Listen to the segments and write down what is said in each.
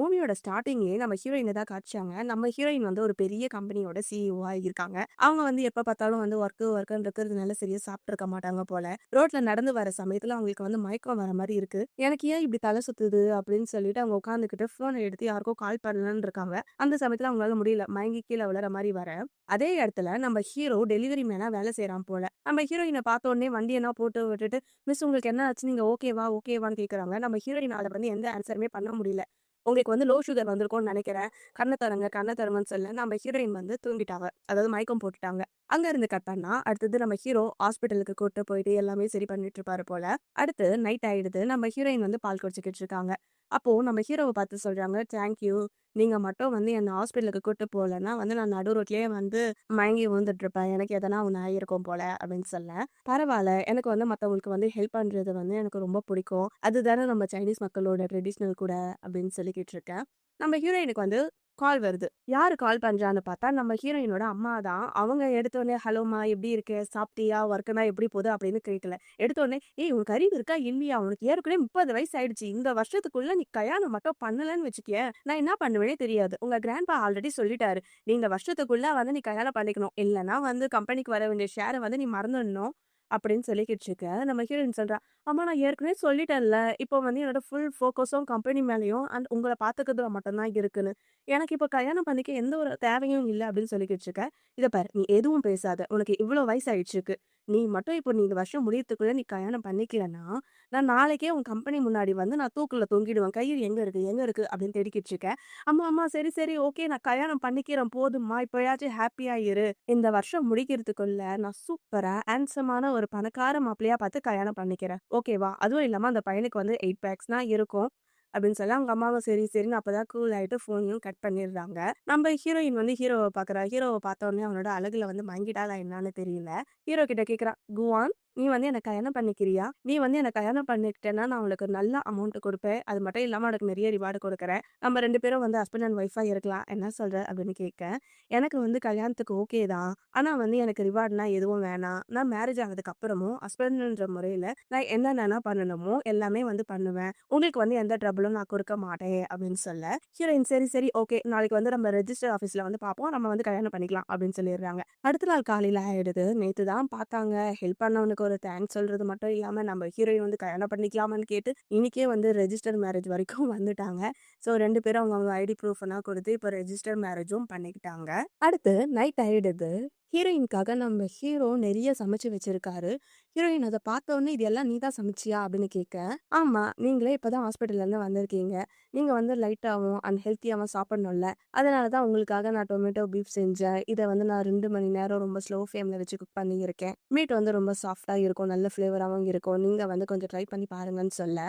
மூவியோட ஸ்டார்ட்டிங்லயே நம்ம ஹீரோயின தான் காட்சாங்க. நம்ம ஹீரோயின் வந்து ஒரு பெரிய கம்பெனியோட சிஇஓவா இருக்காங்க. அவங்க வந்து எப்ப பார்த்தாலும் வந்து ஒர்க்குன்னு இருக்கிறதுனால சரியா சாப்பிட்டுருக்க மாட்டாங்க போல. ரோட்ல நடந்து வர சமயத்துல அவங்களுக்கு வந்து மயக்கம் வர மாரி இருக்கு. எனக்கு ஏன் இப்படி தலை சுத்துது அப்படின்னு சொல்லிட்டு அவங்க உட்காந்துக்கிட்டு ஃபோன எடுத்து யாருக்கோ கால் பண்ணலான்னு இருக்காங்க. அந்த சமயத்துல அவங்களால முடியல. மயங்கி கீழ விழற மாரி வர, அதே இடத்துல நம்ம ஹீரோ டெலிவரி மேனா வேலை செய்றான் போல. நம்ம ஹீரோயின பார்த்த உடனே வண்டியெல்லாம் போட்டு விட்டுட்டு, "மிஸ் உங்களுக்கு என்ன ஆச்சு? நீங்க ஓகேவா? ஓகேவான்னு" கேட்கறாங்க. நம்ம ஹீரோயினால வந்து எந்த ஆன்ஸருமே பண்ண முடியல. உங்களுக்கு வந்து லோ சுகர் வந்திருக்கும்னு நெனைக்கிறேன். கண்ண தரங்கன்னு சொல்ல நம்ம ஹீரோயின் வந்து தூங்கிட்டாங்க. அதாவது மயக்கம் போட்டுட்டாங்க. அங்க இருந்து கட் பண்ணா, அடுத்தது நம்ம ஹீரோ ஹாஸ்பிட்டலுக்கு கூட்டு போயிட்டு எல்லாமே சரி பண்ணிட்டு இருப்பாரு போல. அடுத்து நைட் ஆயிடுது. நம்ம ஹீரோயின் வந்து பால் குடிச்சுக்கிட்டு இருக்காங்க. அப்போ நம்ம ஹீரோவ பார்த்து சொல்றாங்க, "தேங்க் யூ. நீங்க மட்டும் வந்து என்ன ஹாஸ்பிட்டலுக்கு கூட்டு போலன்னா வந்து நான் நடு ரோட்லயே வந்து மயங்கி விழுந்துட்டு இருப்பேன். எனக்கு எதனா ஒண்ணு ஆயிருக்கும் போல" அப்படின்னு சொல்ல, "பரவால்ல. எனக்கு வந்து மத்தவங்களுக்கு வந்து ஹெல்ப் பண்றது வந்து எனக்கு ரொம்ப பிடிக்கும். அதுதானே நம்ம சைனீஸ் மக்களோட ட்ரெடிஷனல் கூட" அப்படின்னு சொல்லிக்கிட்டு இருக்கேன். நம்ம ஹீரோயினுக்கு வந்து கால் வருது. யாரு கால் பண்றான்னு பார்த்தா, நம்ம ஹீரோயினோட அம்மா தான். அவங்க எடுத்தோனே, "ஹலோம்மா எப்படி இருக்க? சாப்பிட்டியா? ஒர்க்லாம் எப்படி போகுது?" அப்படின்னு கேட்கல. எடுத்தோனே, "ஏய் உனக்கு அறிவு இருக்கா இல்லையா? உனக்கு ஏற்கனவே 30 வயசு ஆயிடுச்சு. இந்த வருஷத்துக்குள்ள நீ கல்யாணம் மட்டும் பண்ணலன்னு வச்சுக்கயேன், நான் என்ன பண்ணுவேனே தெரியாது. உங்க கிராண்ட்பா ஆல்ரெடி சொல்லிட்டாரு. நீ இந்த வருஷத்துக்குள்ள வந்து நீ கல்யாணம் பண்ணிக்கணும். இல்லன்னா வந்து கம்பெனிக்கு வர வேண்டிய ஷேர வந்து நீ மறந்துடணும்." அப்படின்னு சொல்லிக்கிட்டு இருக்க. நம்ம ஹீரோயின் சொல்றா, "அம்மா நான் ஏற்கனவே சொல்லிட்டேன்ல. இப்போ வந்து என்னோட ஃபுல் ஃபோக்கஸும் கம்பெனி மேலயும் அண்ட் உங்கள பார்த்துக்கிறதுல மட்டும் தான் இருக்குன்னு. எனக்கு இப்போ கல்யாணம் பண்ணிக்க எந்த ஒரு தேவையும் இல்ல." அப்படின்னு சொல்லிக்கிட்டு இருக்க. "இத பாரு நீ எதுவும் பேசாத. உனக்கு இவ்ளோ வயசு ஆயிடுச்சுருக்கு. நீ மட்டும் இப்போ நீ இந்த வருஷம் முடியறதுக்குள்ள நீ கல்யாணம் பண்ணிக்கலன்னா, நான் நாளைக்கே உன் கம்பெனி முன்னாடி வந்து நான் தூக்குல தொங்கிடுவேன். கயிறு எங்க இருக்கு? எங்க இருக்கு?" அப்படின்னு தேடிக்கிட்டு இருக்க. "அம்மா, அம்மா சரி, சரி. ஓகே நான் கல்யாணம் பண்ணிக்கிறேன் போதும்மா. இப்பயாச்சும் ஹேப்பியா இரு. இந்த வருஷம் முடிக்கிறதுக்குள்ள நான் சூப்பரா, ஹேண்ட்ஸமான ஒரு பணக்கார மாப்பிள்ளையா பார்த்து கல்யாணம் பண்ணிக்கிறேன். ஓகேவா? அதுவும் இல்லாம அந்த பையனுக்கு வந்து 8 பேக்ஸ் தான் இருக்கும்." அப்படின்னு சொல்லி அவங்க அம்மாவும் சரி, சரின்னு அப்பதான் கூல் ஆயிட்டு ஃபோனையும் கட் பண்ணிடுறாங்க. நம்ம ஹீரோயின் வந்து ஹீரோவ பார்க்குறா. ஹீரோவ பார்த்த உடனே அவனோட அழகுல வந்து மயங்கிட்டாளா என்னான்னு தெரியல. ஹீரோ கிட்ட கேட்கிறா, "குவான் நீ வந்து என்ன கல்யாணம் பண்ணிக்கிறியா? நீ வந்து என்ன கல்யாணம் பண்ணிக்கிட்டேன்னா நான் உனக்கு நல்ல அமௌண்ட் குடுப்பேன். அது மட்டும் இல்லாம உனக்கு நெறைய ரிவார்டு குடுக்குறேன். நம்ம 2 பேரும் வந்து ஹஸ்பண்ட் அண்ட் ஒய்ஃபா இருக்கலாம். என்ன சொல்ற?" அப்படின்னு கேட்க, "எனக்கு வந்து கல்யாணத்துக்கு ஓகே தான். ஆனா வந்து எனக்கு ரிவார்ட்லாம் எதுவும் வேணாம். நான் மேரேஜ் ஆனதுக்கு அப்புறமும் ஹஸ்பண்ட்ன்ற முறையில நான் என்னென்னலாம் பண்ணணுமோ எல்லாமே வந்து பண்ணுவேன். உங்களுக்கு வந்து எந்த ட்ரபிளும் நான் குடுக்க மாட்டேன்." அப்படின்னு சொல்ல, ஹீரோயின் "சரி, சரி. ஓகே. நாளைக்கு வந்து நம்ம ரெஜிஸ்டர் ஆஃபீஸ்ல வந்து பார்ப்போம். நம்ம வந்து கல்யாணம் பண்ணிக்கலாம்." அப்படின்னு சொல்லிடுறாங்க. அடுத்த நாள் காலையில ஆயிடுது. நேத்து தான் பார்த்தாங்க. ஹெல்ப் பண்ணவனுக்கு ஒரு தேங்க்ஸ் சொல்றது மட்டும் இல்லாம, நம்ம ஹீரோயின் வந்து கல்யாணம் பண்ணிக்கலாமான்னு கேட்டு, இன்னைக்கே வந்து ரெஜிஸ்டர் மேரேஜ் வரைக்கும் வந்துட்டாங்க. ஸோ 2 பேரும் அவங்கவங்க ஐடி ப்ரூஃப்லாம் குடுத்து, இப்போ ரெஜிஸ்டர் மேரேஜும் பண்ணிக்கிட்டாங்க. அடுத்து நைட் ஆயிடுது. ஹீரோயினுக்காக நம்ம ஹீரோ நெறைய சமைச்சு வச்சிருக்காரு. ஹீரோயின் அத பார்த்தோனே, "இது எல்லாம் நீ தான் சமைச்சியா?" அப்படின்னு கேட்க, "ஆமா. நீங்களே இப்ப தான் ஹாஸ்பிட்டல்லேருந்து வந்திருக்கீங்க. நீங்க வந்து லைட்டாவும் அன்ஹெல்த்தியாவும் சாப்பிடணும்ல. அதனால தான் உங்களுக்காக நான் டொமேட்டோ பீஃப் செஞ்சேன். இத வந்து நான் 2 மணி நேரம் ரொம்ப ஸ்லோ ஃப்ளேம்ல வச்சு குக் பண்ணியிருக்கேன். மீட் வந்து ரொம்ப சாஃப்ட்டா இருக்கும். நல்ல ஃப்ளேவராவும் இருக்கும். நீங்க வந்து கொஞ்சம் ட்ரை பண்ணி பாருங்கன்னு" சொல்ல,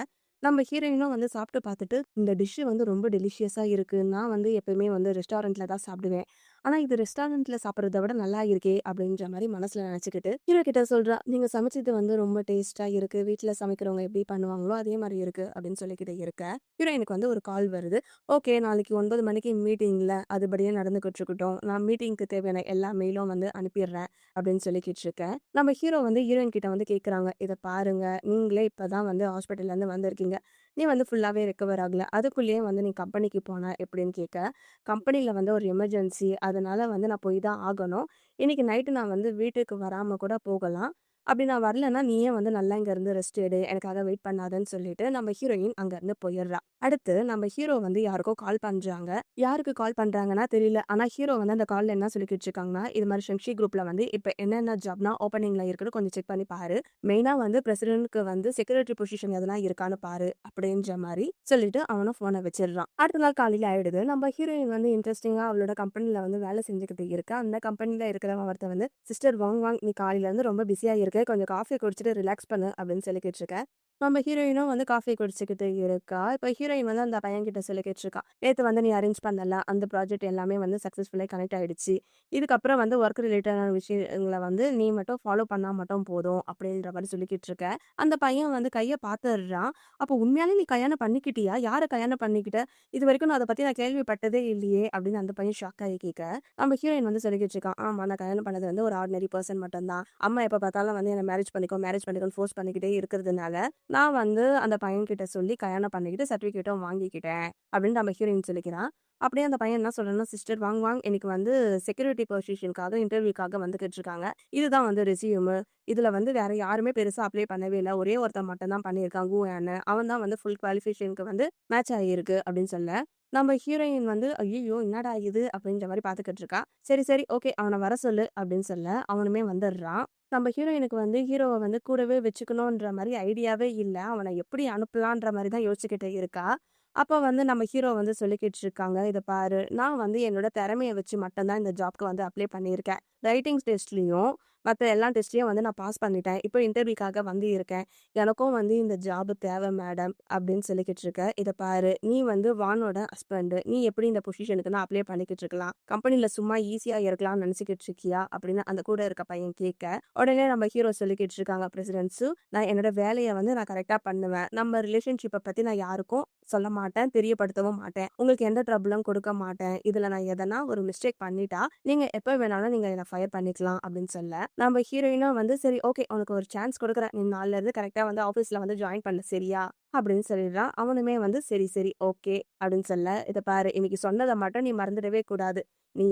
நம்ம ஹீரோயினும் வந்து சாப்பிட்டு பார்த்துட்டு, "இந்த டிஷ் வந்து ரொம்ப டெலிஷியஸா இருக்கு. நான் வந்து எப்பவுமே வந்து ரெஸ்டாரண்ட்ல தான் சாப்பிடுவேன். ஆனா இது ரெஸ்டாரண்ட்ல சாப்பிடுறத விட நல்லா இருக்கே!" அப்படின்ற மாரி மனசுல நெனச்சுக்கிட்டு, ஹீரோ கிட்ட சொல்றா, "நீங்க சமைச்சது வந்து ரொம்ப டேஸ்ட்டா இருக்கு. வீட்ல சமைக்கிறவங்க எப்படி பண்ணுவாங்களோ, அதே மாரி இருக்கு." அப்படின்னு சொல்லிக்கிட்டு இருக்க, ஹீரோயினுக்கு வந்து ஒரு கால் வருது. "ஓகே, நாளைக்கு 9 மணிக்கு மீட்டிங்ல அதுபடியே நடந்துகிட்டு இருக்கட்டும். நான் மீட்டிங்க்கு தேவையான எல்லா மெயிலும் வந்து அனுப்பிடுறேன்." அப்படின்னு சொல்லிக்கிட்டு இருக்க, நம்ம ஹீரோ வந்து ஹீரோயின் கிட்ட வந்து கேட்குறாங்க, "இத பாருங்க. நீங்களே இப்ப தான் வந்து ஹாஸ்பிட்டல்லேருந்து வந்திருக்கீங்க. நீ வந்து ஃபுல்லாவே ரெக்கவர் ஆகல. அதுக்குள்ளேயே வந்து நீ கம்பெனிக்கு போனா எப்படின்னு?" கேட்க, "கம்பெனில வந்து ஒரு எமர்ஜென்சி. அதனால வந்து நான் போய் தான் ஆகணும். இன்னைக்கு நைட்டு நான் வந்து வீட்டுக்கு வராம கூட போகலாம். அப்படி நான் வரலன்னா, நீயே வந்து நல்லா இங்க இருந்து ரெஸ்ட் எடு. எனக்காக வெயிட் பண்ணாதன்னு" சொல்லிட்டு நம்ம ஹீரோயின் அங்கருந்து போயிடுறா. அடுத்து நம்ம ஹீரோ வந்து யாருக்கோ கால் பண்றாங்க. யாருக்கு கால் பண்றாங்கன்னா தெரியல. ஆனா ஹீரோ வந்து அந்த கால்ல என்ன சொல்லிக்கிட்டு இருக்காங்கன்னா, "இது மாரி ஷங்ஷி குரூப்ல வந்து இப்ப என்னென்ன ஜாப்னா ஓப்பனிங்ல இருக்குன்னு கொஞ்சம் செக் பண்ணி பாரு. மெயினா வந்து பிரசிடென்ட்க்கு வந்து செக்ரட்டரி பொசிஷன் எதனா இருக்கான்னு பாரு." அப்படின்ற மாரி சொல்லிட்டு அவனும் ஃபோன வச்சிடுறான். அடுத்த நாள் காலையில ஆயிடுது. நம்ம ஹீரோயின் வந்து இன்ட்ரஸ்டிங்கா அவளோட கம்பெனில வந்து வேலை செஞ்சுக்கிட்டு இருக்கா. அந்த கம்பெனில இருக்கிறவன் ஒருத்தன் வந்து, "சிஸ்டர் வாங் வாங் நீ காலையில இருந்து ரொம்ப பிஸியா இருக்க. கொஞ்சம் காஃபி குடிச்சிட்டு ரிலாக்ஸ் பண்ணு." அப்படின்னு சொல்லிக்கிட்டு இருக்க. நம்ம ஹீரோயினும் வந்து காஃபி குடிச்சுக்கிட்டு இருக்கா. இப்ப ஹீரோயின் வந்து அந்த பையன்கிட்ட சொல்லிக்கிட்டு இருக்கா, "நேத்து வந்து நீ அரேஞ்ச் பண்ணல, அந்த ப்ராஜெக்ட் எல்லாமே வந்து சக்சஸ்ஃபுல்லா கனெக்ட் ஆயிடுச்சு. இதுக்கப்புறம் வந்து ஒர்க் ரிலேட்டடான விஷயங்கள வந்து நீ மட்டும் ஃபாலோ பண்ணா மட்டும் போதும்." அப்படின்ற மாரி சொல்லிக்கிட்டு இருக்க. அந்த பையன் வந்து கைய பாத்துடுறான். "அப்போ உண்மையாலே நீ கல்யாணம் பண்ணிக்கிட்டியா? யார கல்யாணம் பண்ணிக்கிட்ட? இதுவரைக்கும் நான் அத பத்தி நான் கேள்விப்பட்டதே இல்லையே!" அப்படின்னு அந்த பையன் ஷாக் ஆகி கேட்க, நம்ம ஹீரோயின் வந்து சொல்லிக்கிட்டு இருக்கான், "ஆமா நான் கல்யாணம் பண்ணது வந்து ஒரு ஆர்டினரி பெர்சன் மட்டும் தான். அம்மா எப்ப பார்த்தாலும் வந்து வந்து என்ன மேரேஜ் பண்ணிக்கோ, மேரேஜ் பண்ணிக்கோன்னு ஃபோர்ஸ் பண்ணிக்கிட்டே இருக்கிறதுனால, நான் வந்து அந்த பையன்கிட்ட சொல்லி கல்யாணம் பண்ணிக்கிட்டு சர்டிஃபிகேட்டும் வாங்கிக்கிட்டேன். அப்படின்னு நம்ம ஹீரோயின் சொல்லிக்கிறா. அப்படியே அந்த பையன் என்ன சொல்றான்னா, சிஸ்டர் வாங்க வாங்க இன்னைக்கு வந்து செக்யூரிட்டி பொசிஷனுக்காக இன்டர்வியூக்காக வந்துகிட்டு இருக்காங்க. இதுதான் வந்து ரெஸ்யூம். இதுல வந்து வேற யாருமே பெருசா அப்ளை பண்ணவே இல்ல. ஒரே ஒருத்தன் மட்டும் தான் பண்ணியிருக்கான் கூயான்னு. அவன் தான் வந்து ஃபுல் குவாலிஃபிகேஷனுக்கு வந்து மேட்ச் ஆகியிருக்கு அப்படின்னு சொல்ல, நம்ம ஹீரோயின் வந்து ஐய்யய்யோ! என்னடா இது அப்படின்ற மாரி பார்த்துக்கிட்டு இருக்கா. சரி, சரி ஓகே அவன வர சொல்லு அப்படின்னு சொல்ல, அவனுமே வந்துடுறான். நம்ம ஹீரோயினுக்கு வந்து ஹீரோவ வந்து கூடவே வச்சுக்கணுன்ற மாரி ஐடியாவே இல்ல. அவன எப்படி அனுப்பலான்ற மாரி தான் யோசிச்சுக்கிட்டு இருக்கா. அப்ப வந்து நம்ம ஹீரோ வந்து சொல்லிக்கிட்டு இருக்காங்க, "இத பாரு, நான் வந்து என்னோட திறமைய வச்சு மட்டும் தான் இந்த ஜாப்க்கு வந்து அப்ளை பண்ணியிருக்கேன். ரைட்டிங் டெஸ்ட்லயும், மத்த எல்லா டெஸ்ட்லயும் வந்து நான் பாஸ் பண்ணிட்டேன். இப்போ இன்டர்வியூக்காக வந்து இருக்கேன். எனக்கும் வந்து இந்த ஜாப் தேவை மேடம்." அப்படின்னு சொல்லிக்கிட்டு இருக்க. "இத பாரு, நீ வந்து வானோட ஹஸ்பண்ட். நீ எப்படி இந்த பொசிஷனுக்கு நான் அப்ளை பண்ணிக்கிட்டு இருக்கலாம். கம்பெனில சும்மா ஈஸியா இருக்கலாம்னு நெனச்சுக்கிட்டு இருக்கியா?" அப்படின்னு அந்த கூட இருக்க பையன் கேட்க, உடனே நம்ம ஹீரோ சொல்லிக்கிட்டு இருக்காங்க, "பிரசிடென்ட் சு, நான் என்னோட வேலைய வந்து நான் கரெக்ட்டா பண்ணுவேன். நம்ம ரிலேஷன்ஷிப்ப பத்தி நான் யாருக்கும் சொல்ல மாட்டேன். தெரியப்படுத்தவும் மாட்டேன். உங்களுக்கு எந்த ட்ரபிளும் கொடுக்க மாட்டேன். இதுல நான் எதனா ஒரு மிஸ்டேக் பண்ணிட்டா, நீங்க எப்ப வேணாலும் நீங்க என்ன ஃபயர் பண்ணிக்கலாம்." அப்படின்னு சொல்ல, நம்ம ஹீரோயினும் வந்து சரி ஓகே உனக்கு ஒரு சான்ஸ் குடுக்குறேன். நீ நாளைல இருந்து கரெக்ட்டா வந்து ஆஃபீஸ்ல வந்து ஜாயின் பண்ணு சரியா? அப்படின்னு சொல்லிடுறான். அவனுமே வந்து சரி, சரி ஓகே அப்படின்னு சொல்ல, "இத பாரு இன்னைக்கு சொன்னத மட்டும் நீ மறந்துடவே கூடாது. நீ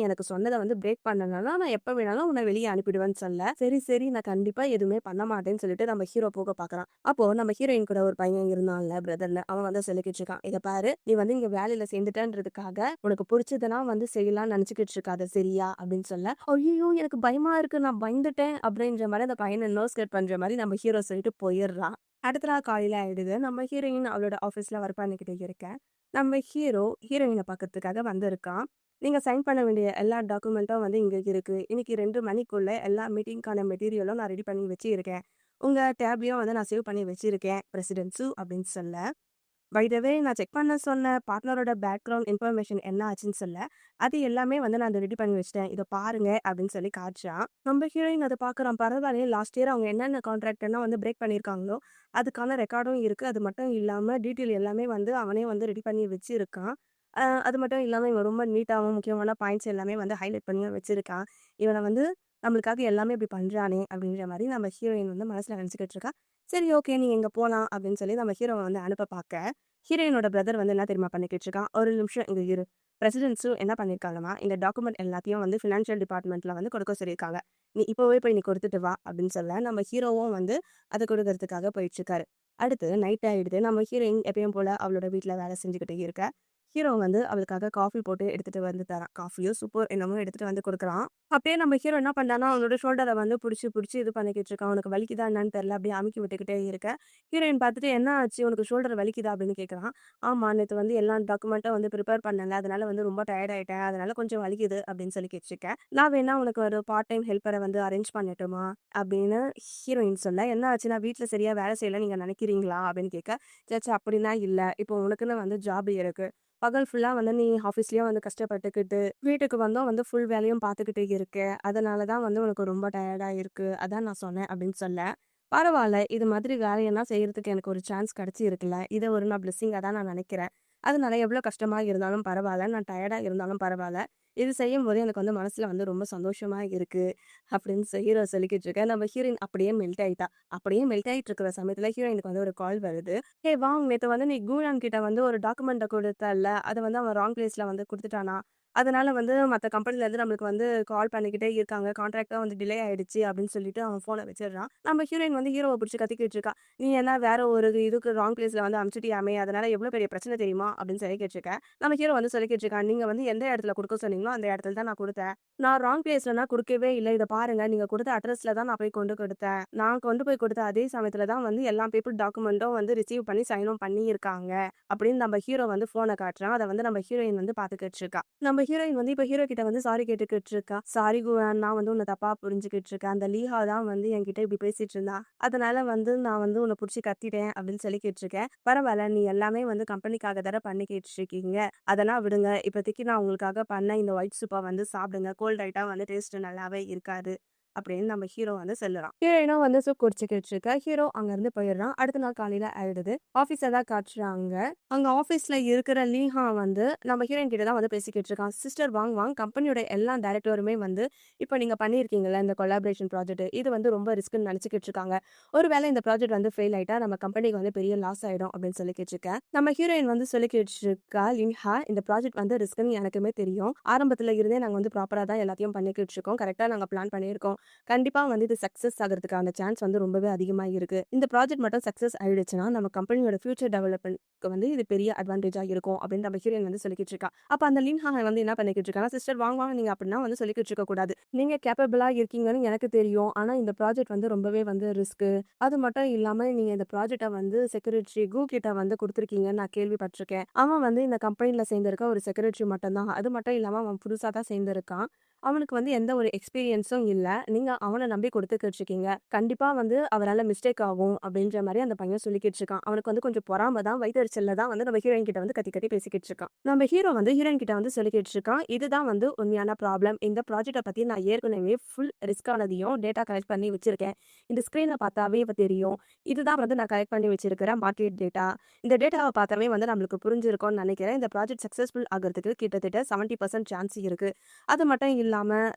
எனக்கு சொன்னத வந்து பிரேக் பண்ணனால, நான் எப்ப வேணாலும் உன்ன வெளிய அனுப்பிடுவேன்னு" சொல்ல, சரி, சரி நான் கண்டிப்பா எதுவுமே பண்ண மாட்டேன்னு சொல்லிட்டு நம்ம ஹீரோ போக பார்க்குறான். அப்போ நம்ம ஹீரோயின் கூட ஒரு பையன் இருந்தான்ல பிரதர்ன்னு, அவன் வந்து சொல்லிக்கிட்டு இருக்கான். "இத பாரு, நீ வந்து இங்க வேலையில சேர்ந்துட்டன்றதுக்காக, உனக்கு புடிச்சதெல்லாம் வந்து செய்யலாம்னு நெனச்சுக்கிட்டு இருக்காத சரியா?" அப்படின்னு சொல்ல, "ஐய்யய்யோ! எனக்கு பயமா இருக்கு. நான் பயந்துட்டேன்." அப்படின்ற மாரி அந்த பையன நர்வஸ் கட் பண்ற மாரி நம்ம ஹீரோ சொல்லிட்டு போயிடுறான். அடுத்த நாள் காலையில ஆயிடுது. நம்ம ஹீரோயின் அவளோட ஆஃபீஸ்ல ஒர்க் பண்ணிக்கிட்டு இருக்க. நம்ம ஹீரோ ஹீரோயின பார்க்கறதுக்காக வந்திருக்கான். "நீங்க சைன் பண்ண வேண்டிய எல்லா டாக்குமெண்ட்டும் வந்து இங்க இருக்கு. இன்னைக்கு 2 மணிக்குள்ள எல்லா மீட்டிங்க்கான மெட்டீரியலும் நான் ரெடி பண்ணி வச்சிருக்கேன். உங்க டேப்லயும் வந்து நான் சேவ் பண்ணி வச்சிருக்கேன் பிரசிடென்ட் சு" அப்படின்னு சொல்ல, பை த வே நான் செக் பண்ண சொன்ன பார்ட்னரோட பேக்ரவுண்ட் இன்ஃபர்மேஷன் என்ன ஆச்சுன்னு சொல்ல, அது எல்லாமே வந்து நான் ரெடி பண்ணி வச்சுட்டேன். இத பாருங்க அப்படின்னு சொல்லி காட்டுறான். நம்ம ஹீரோயின் அத பார்க்குறான். பரவாயில்லையே லாஸ்ட் இயர் அவங்க என்னென்ன கான்ட்ராக்ட் எல்லாம் வந்து பிரேக் பண்ணியிருக்காங்களோ, அதுக்கான ரெக்கார்டும் இருக்கு. அது மட்டும் இல்லாம டீட்டெயில் எல்லாமே வந்து அவனே வந்து ரெடி பண்ணி வச்சிருக்கான். அது மட்டும் இல்லாம இவன் ரொம்ப நீட்டாவும் முக்கியமான பாயிண்ட்ஸ் எல்லாமே வந்து ஹைலைட் பண்ணியும் வச்சிருக்கான். இவன வந்து நம்மளுக்காக எல்லாமே இப்படி பண்றானே அப்படின்ற மாரி நம்ம ஹீரோயின் வந்து மனசுல நினைச்சுக்கிட்டு இருக்கா. சரி ஓகே நீங்க இங்க போலாம் அப்படின்னு சொல்லி நம்ம ஹீரோவ வந்து அனுப்ப பாக்க, ஹீரோயினோட பிரதர் வந்து என்ன தெரியுமா பண்ணிக்கிட்டு இருக்கான்? "ஒரு நிமிஷம் இங்க இரு. பிரசிடென்ட்ஸும் என்ன பண்ணியிருக்காங்கன்னா, இந்த டாக்குமெண்ட் எல்லாத்தையும் வந்து ஃபினான்ஷியல் டிபார்ட்மெண்ட்ல வந்து கொடுக்க சொல்லியிருக்காங்க. நீ இப்பவே போய் நீ குடுத்துட்டு வா" அப்படின்னு சொல்ல, நம்ம ஹீரோவும் வந்து அத குடுக்கறதுக்காக போயிட்டுருக்காரு. அடுத்து நைட் ஆயிடுது. நம்ம ஹீரோயின் எப்பயும் போல அவளோட வீட்ல வேலை செஞ்சுக்கிட்டு இருக்க. ஹீரோ வந்து அவளுக்காக காஃபி போட்டு எடுத்துட்டு வந்து தரான். காஃபியோ, சூப்போ என்னமோ எடுத்துட்டு வந்து குடுக்குறான். அப்படியே நம்ம ஹீரோ என்ன பண்றான்னா, அவனோட ஷோல்டர வந்து புடிச்சு, புடிச்சு இது பண்ணிக்கிட்டு இருக்கான். "உனக்கு வலிக்குதா என்னன்னு தெரியல." அப்படியே அமுக்கி விட்டுக்கிட்டே இருக்க. ஹீரோயின் பார்த்துட்டு, "என்ன ஆச்சு? உனக்கு ஷோல்டர் வலிக்குதா?" அப்படின்னு கேட்குறான். "ஆமா, நேத்து வந்து எல்லா டாக்குமெண்ட்டும் வந்து ப்ரிப்பேர் பண்ணேன்ல. அதனால வந்து ரொம்ப டயர்ட் ஆயிட்டேன். அதனால கொஞ்சம் வலிக்குது." அப்படின்னு சொல்லி கேட்டுருக்கேன். "நான் வேணா உனக்கு ஒரு பார்ட் டைம் ஹெல்ப்பர வந்து அரேஞ்ச் பண்ணட்டுமா?" அப்படின்னு ஹீரோயின் சொல்ல, "என்ன ஆச்சுன்னா, வீட்ல சரியா வேலை செய்யலன்னு நீங்க நினைக்கிறீங்களா?" அப்படின்னு கேட்க, "ச்சே ச்சே அப்படிலாம் இல்ல. இப்போ உனக்குன்னு வந்து ஜாப் இருக்கு. பகல் ஃபுல்லா வந்து நீ ஆஃபீஸ்லயே வந்து கஷ்டப்பட்டுக்கிட்டு, வீட்டுக்கு வந்தும் வந்து ஃபுல் வேலையும் பார்த்துக்கிட்டு இருக்க. அதனால தான் வந்து உனக்கு ரொம்ப டயர்டா இருக்கு. அதான் நான் சொன்னேன்." அப்படின்னு சொல்ல, "பரவால்ல. இது மாதிரி வேலையெல்லாம் செய்யறதுக்கு எனக்கு ஒரு சான்ஸ் கிடைச்சிருக்குல்ல. இத ஒரு நான் பிளெஸ்ஸிங்கா தான் நான் நினைக்கிறேன். அதனால எவ்வளோ கஷ்டமா இருந்தாலும் பரவால்ல. நான் டயர்டா இருந்தாலும் பரவால்ல. இது செய்யும்போது எனக்கு வந்து மனசுல வந்து ரொம்ப சந்தோஷமா இருக்கு." அப்படின்னு ஹீரோ சொல்லிக்கிட்டு இருக்க. நம்ம ஹீரோயின் அப்படியே மெல்ட் ஆயிட்டா. அப்படியே மெல்ட் ஆயிட்டு இருக்கிற சமயத்துல ஹீரோயினுக்கு வந்து ஒரு கால் வருது. "ஹே வாங், நேத்து வந்து நீ கூயான் கிட்ட வந்து ஒரு டாக்குமெண்ட்ட குடுத்தல்ல, அத வந்து அவன் ராங் பிளேஸ்ல வந்து குடுத்துட்டானா? அதனால வந்து மத்த கம்பெனில இருந்து நம்மளுக்கு வந்து கால் பண்ணிக்கிட்டே இருக்காங்க. கான்ட்ராக்ட்டும் வந்து டிலே ஆயிடுச்சு." அப்படின்னு சொல்லிட்டு அவன் ஃபோன வச்சுடுறான். நம்ம ஹீரோயின் வந்து ஹீரோவ புடிச்சு கத்திக்கிட்டு இருக்கா. "நீ என்ன வேற ஒரு இதுக்கு ராங் பிளேஸ்ல வந்து அனுப்பிச்சுட்டியாமே! அதனால எவ்ளோ பெரிய பிரச்சனை தெரியுமா?" அப்படின்னு சொல்லிக்கிட்டு இருக்க. நம்ம ஹீரோ வந்து சொல்லிக்கிட்டு இருக்கான். "நீங்க வந்து எந்த இடத்துல குடுக்க சொன்னீங்களோ, அந்த இடத்துல தான் நான் குடுத்தேன். நான் ராங் பிளேஸ்லலாம் குடுக்கவே இல்ல. இத பாருங்க. நீங்க குடுத்த அட்ரஸ்ல தான் நான் போய் கொண்டு குடுத்தேன். நான் கொண்டு போய் குடுத்த அதே சமயத்துல தான் வந்து எல்லா பேப்பர் டாக்குமெண்ட்டும் வந்து ரிசீவ் பண்ணி சைனும் பண்ணியிருக்காங்க." அப்படின்னு நம்ம ஹீரோ வந்து ஃபோன காட்டுறான். அத வந்து நம்ம ஹீரோயின் வந்து பாத்துக்கிட்டு இருக்கா. நம்ம ஹீரோயின் வந்து இப்ப ஹீரோ கிட்ட வந்து சாரி கேட்டுக்கிட்டு இருக்கா. "சாரி குயான், நான் வந்து உன்ன தப்பா புரிஞ்சுகிட்டு இருக்கேன். அந்த லீஹா தான் வந்து என்கிட்ட இப்படி பேசிட்டு இருந்தா. அதனால வந்து நான் வந்து உன்ன புடிச்சு கத்திட்டேன்." அப்படின்னு சொல்லி கேட்டுருக்கேன். "பரவால்ல. நீ எல்லாமே வந்து கம்பெனிக்காக தானே பண்ணிக்கிட்டு இருக்கீங்க. அதெல்லாம் விடுங்க. இப்போதைக்கு நான் உங்களுக்காக பண்ண இந்த ஒயிட் சூப்ப வந்து சாப்பிடுங்க. கோல்ட் ஆயிட்டா வந்து டேஸ்ட் நல்லாவே இருக்காது." அப்படின்னு நம்ம ஹீரோ வந்து சொல்லுறான். ஹீரோயினும் வந்து சூப் குடிச்சுக்கிட்டு இருக்க. ஹீரோ அங்கருந்து போயிடுறான். அடுத்த நாள் காலையில ஆயிடுது. ஆஃபீஸ தான் காட்டுறாங்க. அங்க ஆஃபீஸ்ல இருக்கிற லீஹா வந்து நம்ம ஹீரோயின் கிட்ட தான் வந்து பேசிக்கிட்டு இருக்கான். சிஸ்டர் வாங் வாங் கம்பெனியோட எல்லா டைரக்டருமே வந்து இப்ப நீங்க பண்ணியிருக்கீங்கல்ல இந்த கொலாபரேஷன் ப்ராஜெக்ட் இது வந்து ரொம்ப ரிஸ்க்ன்னு நினைச்சுக்கிட்டு இருக்காங்க. ஒருவேளை இந்த ப்ராஜெக்ட் வந்து ஃபெயில் ஆயிட்டா நம்ம கம்பெனிக்கு வந்து பெரிய லாஸ் ஆயிடும் அப்படின்னு சொல்லிக்கிட்டு இருக்கேன். நம்ம ஹீரோயின் வந்து சொல்லிக்கிட்டு இருக்கா, லின்ஹா இந்த ப்ராஜெக்ட் வந்து ரிஸ்க்ன்னு எனக்குமே தெரியும். ஆரம்பத்துல இருந்தே நாங்க வந்து ப்ராப்பரா தான் எல்லாத்தையும் பண்ணிக்கிட்டு இருக்கோம். கரெக்ட்டா நாங்க பிளான் பண்ணியிருக்கோம். கண்டிப்பா வந்து இது சக்சஸ் ஆகுறதுக்கான சான்ஸ் வந்து ரொம்பவே அதிகமா இருக்கு. இந்த ப்ராஜெக்ட் மட்டும் சக்சஸ் ஆயிடுச்சுன்னா நம்ம கம்பெனியோட ஃபியூச்சர் டெவலப்மென்ட்க்கு வந்து இது பெரிய அட்வான்டேஜா இருக்கும் அப்படின்னு நம்ம ஹீரோயின் வந்து சொல்லிக்கிட்டு இருக்கா. அப்ப அந்த லின்ஹா வந்து என்ன பண்ணிக்கிட்டு இருக்கான்னா, சிஸ்டர் வாங்க வாங்க நீங்க அப்படின்னா வந்து சொல்லிக்கிட்டு இருக்க கூடாது. நீங்க கேப்பபிளா இருக்கீங்கன்னு எனக்கு தெரியும். ஆனா இந்த ப்ராஜெக்ட் வந்து ரொம்பவே வந்து ரிஸ்க். அது மட்டும் இல்லாம நீங்க இந்த ப்ராஜெக்ட்ட வந்து செக்ரட்டரி கு கிட்ட வந்து குடுத்துருக்கீங்கன்னு நான் கேள்விப்பட்டிருக்கேன். அவன் வந்து இந்த கம்பெனில சேர்ந்திருக்க ஒரு செக்ரட்டரி மட்டும் தான். அது மட்டும் இல்லாம அவன் புதுசா தான் சேர்ந்திருக்கான். அவனுக்கு வந்து எந்த ஒரு எக்ஸ்பீரியன்ஸும் இல்ல. நீங்க அவன நம்பி குடுத்துக்கிட்டு இருக்கீங்க. கண்டிப்பா வந்து அவரால மிஸ்டேக் ஆகும் அப்படின்ற மாரி அந்த பையன் சொல்லிக்கிட்டு இருக்கான். அவனுக்கு வந்து கொஞ்சம் பொறாம தான், வயித்தெரிச்சல்ல தான் வந்து நம்ம ஹீரோயின் கிட்ட வந்து கத்தி கத்தி பேசிக்கிட்டு இருக்கான். நம்ம ஹீரோ வந்து ஹீரோயின் கிட்ட வந்து சொல்லிக்கிட்டு இருக்கான். இதுதான் வந்து உண்மையான ப்ராப்ளம். இந்த ப்ராஜெக்ட்ட பத்தி நான் ஏற்கனவே ஃபுல் ரிஸ்க் ஆனதையும் டேட்டா கலெக்ட் பண்ணி வச்சிருக்கேன். இந்த ஸ்க்ரீன பார்த்தாவே தெரியும். இதுதான் வந்து நான் கலெக்ட் பண்ணி வச்சிருக்கிற மார்க்கெட் டேட்டா. இந்த டேட்டாவ பார்த்தாவே வந்து நம்மளுக்கு புரிஞ்சிருக்கும்னு நினைக்கிறேன். இந்த ப்ராஜெக்ட் சக்சஸ்ஃபுல் ஆகுறதுக்கு கிட்டத்தட்ட 70% சான்ஸ் இருக்கு. அது மட்டும் இல்லாம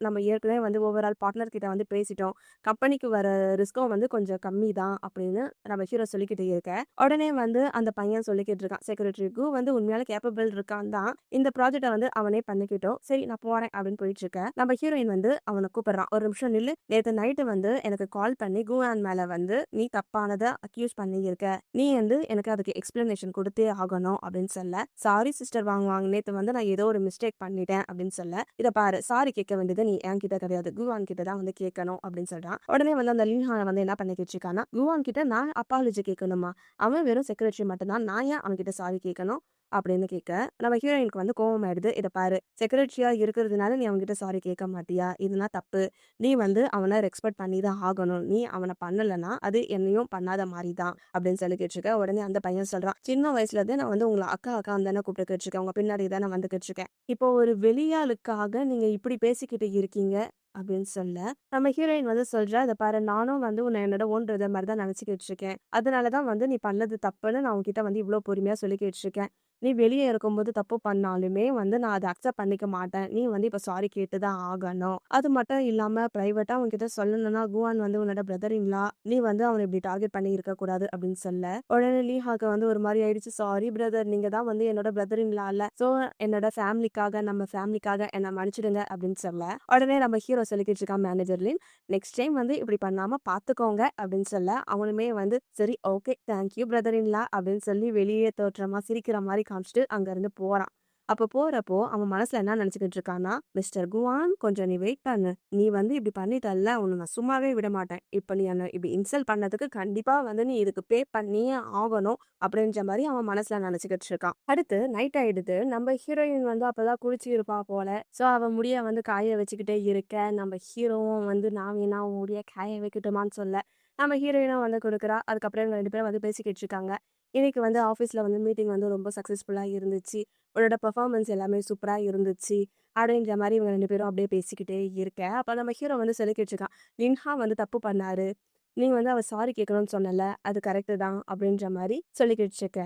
நம்ம ஏற்கனவே வந்து ஓவரால் பார்ட்னர் கிட்ட வந்து பேசிட்டோம். கம்பெனிக்கு வர ரிஸ்க்கும் வந்து கொஞ்சம் கம்மி தான் அப்படின்னு நம்ம ஹீரோ சொல்லிக்கிட்டு இருக்க. உடனே வந்து அந்த பையன் சொல்லிக்கிட்டு இருக்கான். செக்ரட்டரி கு வந்து உண்மையால கேப்பபிள் இருக்கான் தான். இந்த ப்ராஜெக்ட்ட வந்து அவனே பண்ணிக்கிட்டோம். சரி நான் போறேன் அப்படின்னு போயிட்டு இருக்க. நம்ம ஹீரோயின் வந்து அவன கூப்பிடுறான். ஒரு நிமிஷம் நில்லு. நேத்து நைட்டு வந்து எனக்கு கால் பண்ணி குவான் மேல வந்து நீ தப்பானத அக்யூஸ் பண்ணியிருக்க. நீ வந்து எனக்கு அதுக்கு எக்ஸ்பிளனேஷன் குடுத்தே ஆகணும் அப்படின்னு சொல்ல. சாரி சிஸ்டர் வாங்க வாங்க நேத்து வந்து நான் ஏதோ ஒரு மிஸ்டேக் பண்ணிட்டேன் அப்படின்னு சொல்ல. இத பாரு சாரி கேட்க வேண்டியது நீ என்கிட்ட கிடையாது. குவான் கிட்ட தான் வந்து கேட்கணும் அப்படின்னு சொல்றான். உடனே வந்து அந்த லின்ஹா வந்து என்ன பண்ணிக்கிட்டு இருக்கான்னா, குவான் கிட்ட நான் அப்பாலஜி கேட்கணுமா? அவன் வெறும் செக்ரட்டரி மட்டும் தான். நான் ஏன் அவன்கிட்ட சாரி கேட்கணும்? அப்படின்னு கேட்க, நம்ம ஹீரோயினுக்கு வந்து கோவம் ஆயிடுது. இத பாரு செக்ரட்டரியா இருக்கிறதுனால நீ அவன்கிட்ட சாரி கேட்க மாட்டியா? இதெல்லாம் தப்பு. நீ வந்து அவன ரெஸ்பெக்ட் பண்ணி தான் ஆகணும். நீ அவன பண்ணலன்னா, அது என்னையும் பண்ணாத மாரி தான் அப்படின்னு சொல்லிக்கிட்டு இருக்க. உடனே அந்த பையன் சொல்றான், சின்ன வயசுல இருந்தே நான் வந்து உங்கள அக்கா அக்கான்னு தானே கூப்பிட்டுக்கிட்டு இருக்கேன். உங்க பின்னாடி தானே வந்துகிட்டு இருக்கேன். இப்போ ஒரு வெளியாளுக்காக நீங்க இப்படி பேசிக்கிட்டு இருக்கீங்க அப்படின்னு சொல்ல, நம்ம ஹீரோயின் வந்து சொல்றா, "இத பாரு நானும் வந்து உன்ன என்னோட ஓன் பிரதர் மாரி தான் நினைச்சுக்கிட்டு இருக்கேன். அதனால தான் வந்து நீ பண்ணது தப்புன்னு நான் உன்கிட்ட வந்து இவ்ளோ பொறுமையா சொல்லிக்கிட்டு இருக்கேன். நீ வெளிய இருக்கும்போது தப்பு பண்ணாலுமே வந்து நான் அத அக்செப்ட் பண்ணிக்க மாட்டேன். நீ வந்து இப்ப சாரி கேட்டு தான் ஆகணும். அது மட்டும் இல்லாம பிரைவேட்டா உன்கிட்ட சொல்லணும்னா, குவான் வந்து உன்னோட பிரதர் இன் லா. நீ வந்து அவன இப்படி டார்கெட் பண்ணி இருக்கக்கூடாது அப்படின்னு சொல்ல, உடனே லீஹாக்கு வந்து ஒரு மாரி ஆயிடுச்சு. சாரி பிரதர் நீங்க தான் வந்து என்னோட பிரதர் இன் லா இல்ல. சோ என்னோட ஃபேமிலிக்காக நம்ம ஃபேமிலிக்காக என்ன மன்னிச்சிடுங்க அப்படின்னு சொல்ல, உடனே நம்ம ஹீரோ சொல்லிக்கிட்டு இருக்கான் மேனேஜர்லின், நெக்ஸ்ட் டைம் வந்து இப்படி பண்ணாம பாத்துக்கோங்க அப்படின்னு சொல்ல, அவனுமே வந்து சரி okay thank you brother in law அப்படின்னு சொல்லி வெளியே தோற்றமா சிரிக்கிற மாரி காமிச்சுட்டு அங்க இருந்து போறான். அப்ப போறப்போ அவன் மனசுல என்ன நினைச்சுக்கிட்டு இருக்கான்னா, மிஸ்டர் குவான் கொஞ்சம் நீ வெயிட் பண்ணு. நீ வந்து இப்படி பண்ணிட்டல்ல உன்ன நான் சும்மாவே விட மாட்டேன். இப்ப நீ என்ன இப்படி இன்சல்ட் பண்ணதுக்கு கண்டிப்பா வந்து நீ இதுக்கு பே பண்ணியே ஆகணும் அப்படின்ற மாரி அவன் மனசுல நினைச்சுக்கிட்டு இருக்கான். அடுத்து நைட் ஆயிடுது. நம்ம ஹீரோயின் வந்து அப்பதான் குளிச்சு இருப்பா போல. சோ அவ முடிய வந்து காய வச்சுக்கிட்டே இருக்க. நம்ம ஹீரோவும் வந்து நான் வேணா உன் முடிய காய வைக்கட்டுமான்னு சொல்ல, நம்ம ஹீரோயினும் வந்து குடுக்குறா. அதுக்கப்புறம் இவங்க 2 பேரும் வந்து பேசிக்கிட்டு இருக்காங்க. இன்னைக்கு வந்து ஆஃபீஸ்ல வந்து மீட்டிங் வந்து ரொம்ப சக்சஸ்ஃபுல்லா இருந்துச்சு. உன்னோட பெர்ஃபார்மன்ஸ் எல்லாமே சூப்பரா இருந்துச்சு. அப்படின்ற மாரி இவங்க 2 பேரும் அப்படியே பேசிக்கிட்டே இருக்க. அப்ப நம்ம ஹீரோ வந்து சொல்லிக்கிட்டு இருக்கான். லின்ஹா வந்து தப்பு பண்ணாரு. நீ வந்து அவ சாரி கேட்கணும்னு சொன்னல. அது கரெக்ட் தான் அப்படின்ற மாரி சொல்லிக்கிட்டு இருக்க.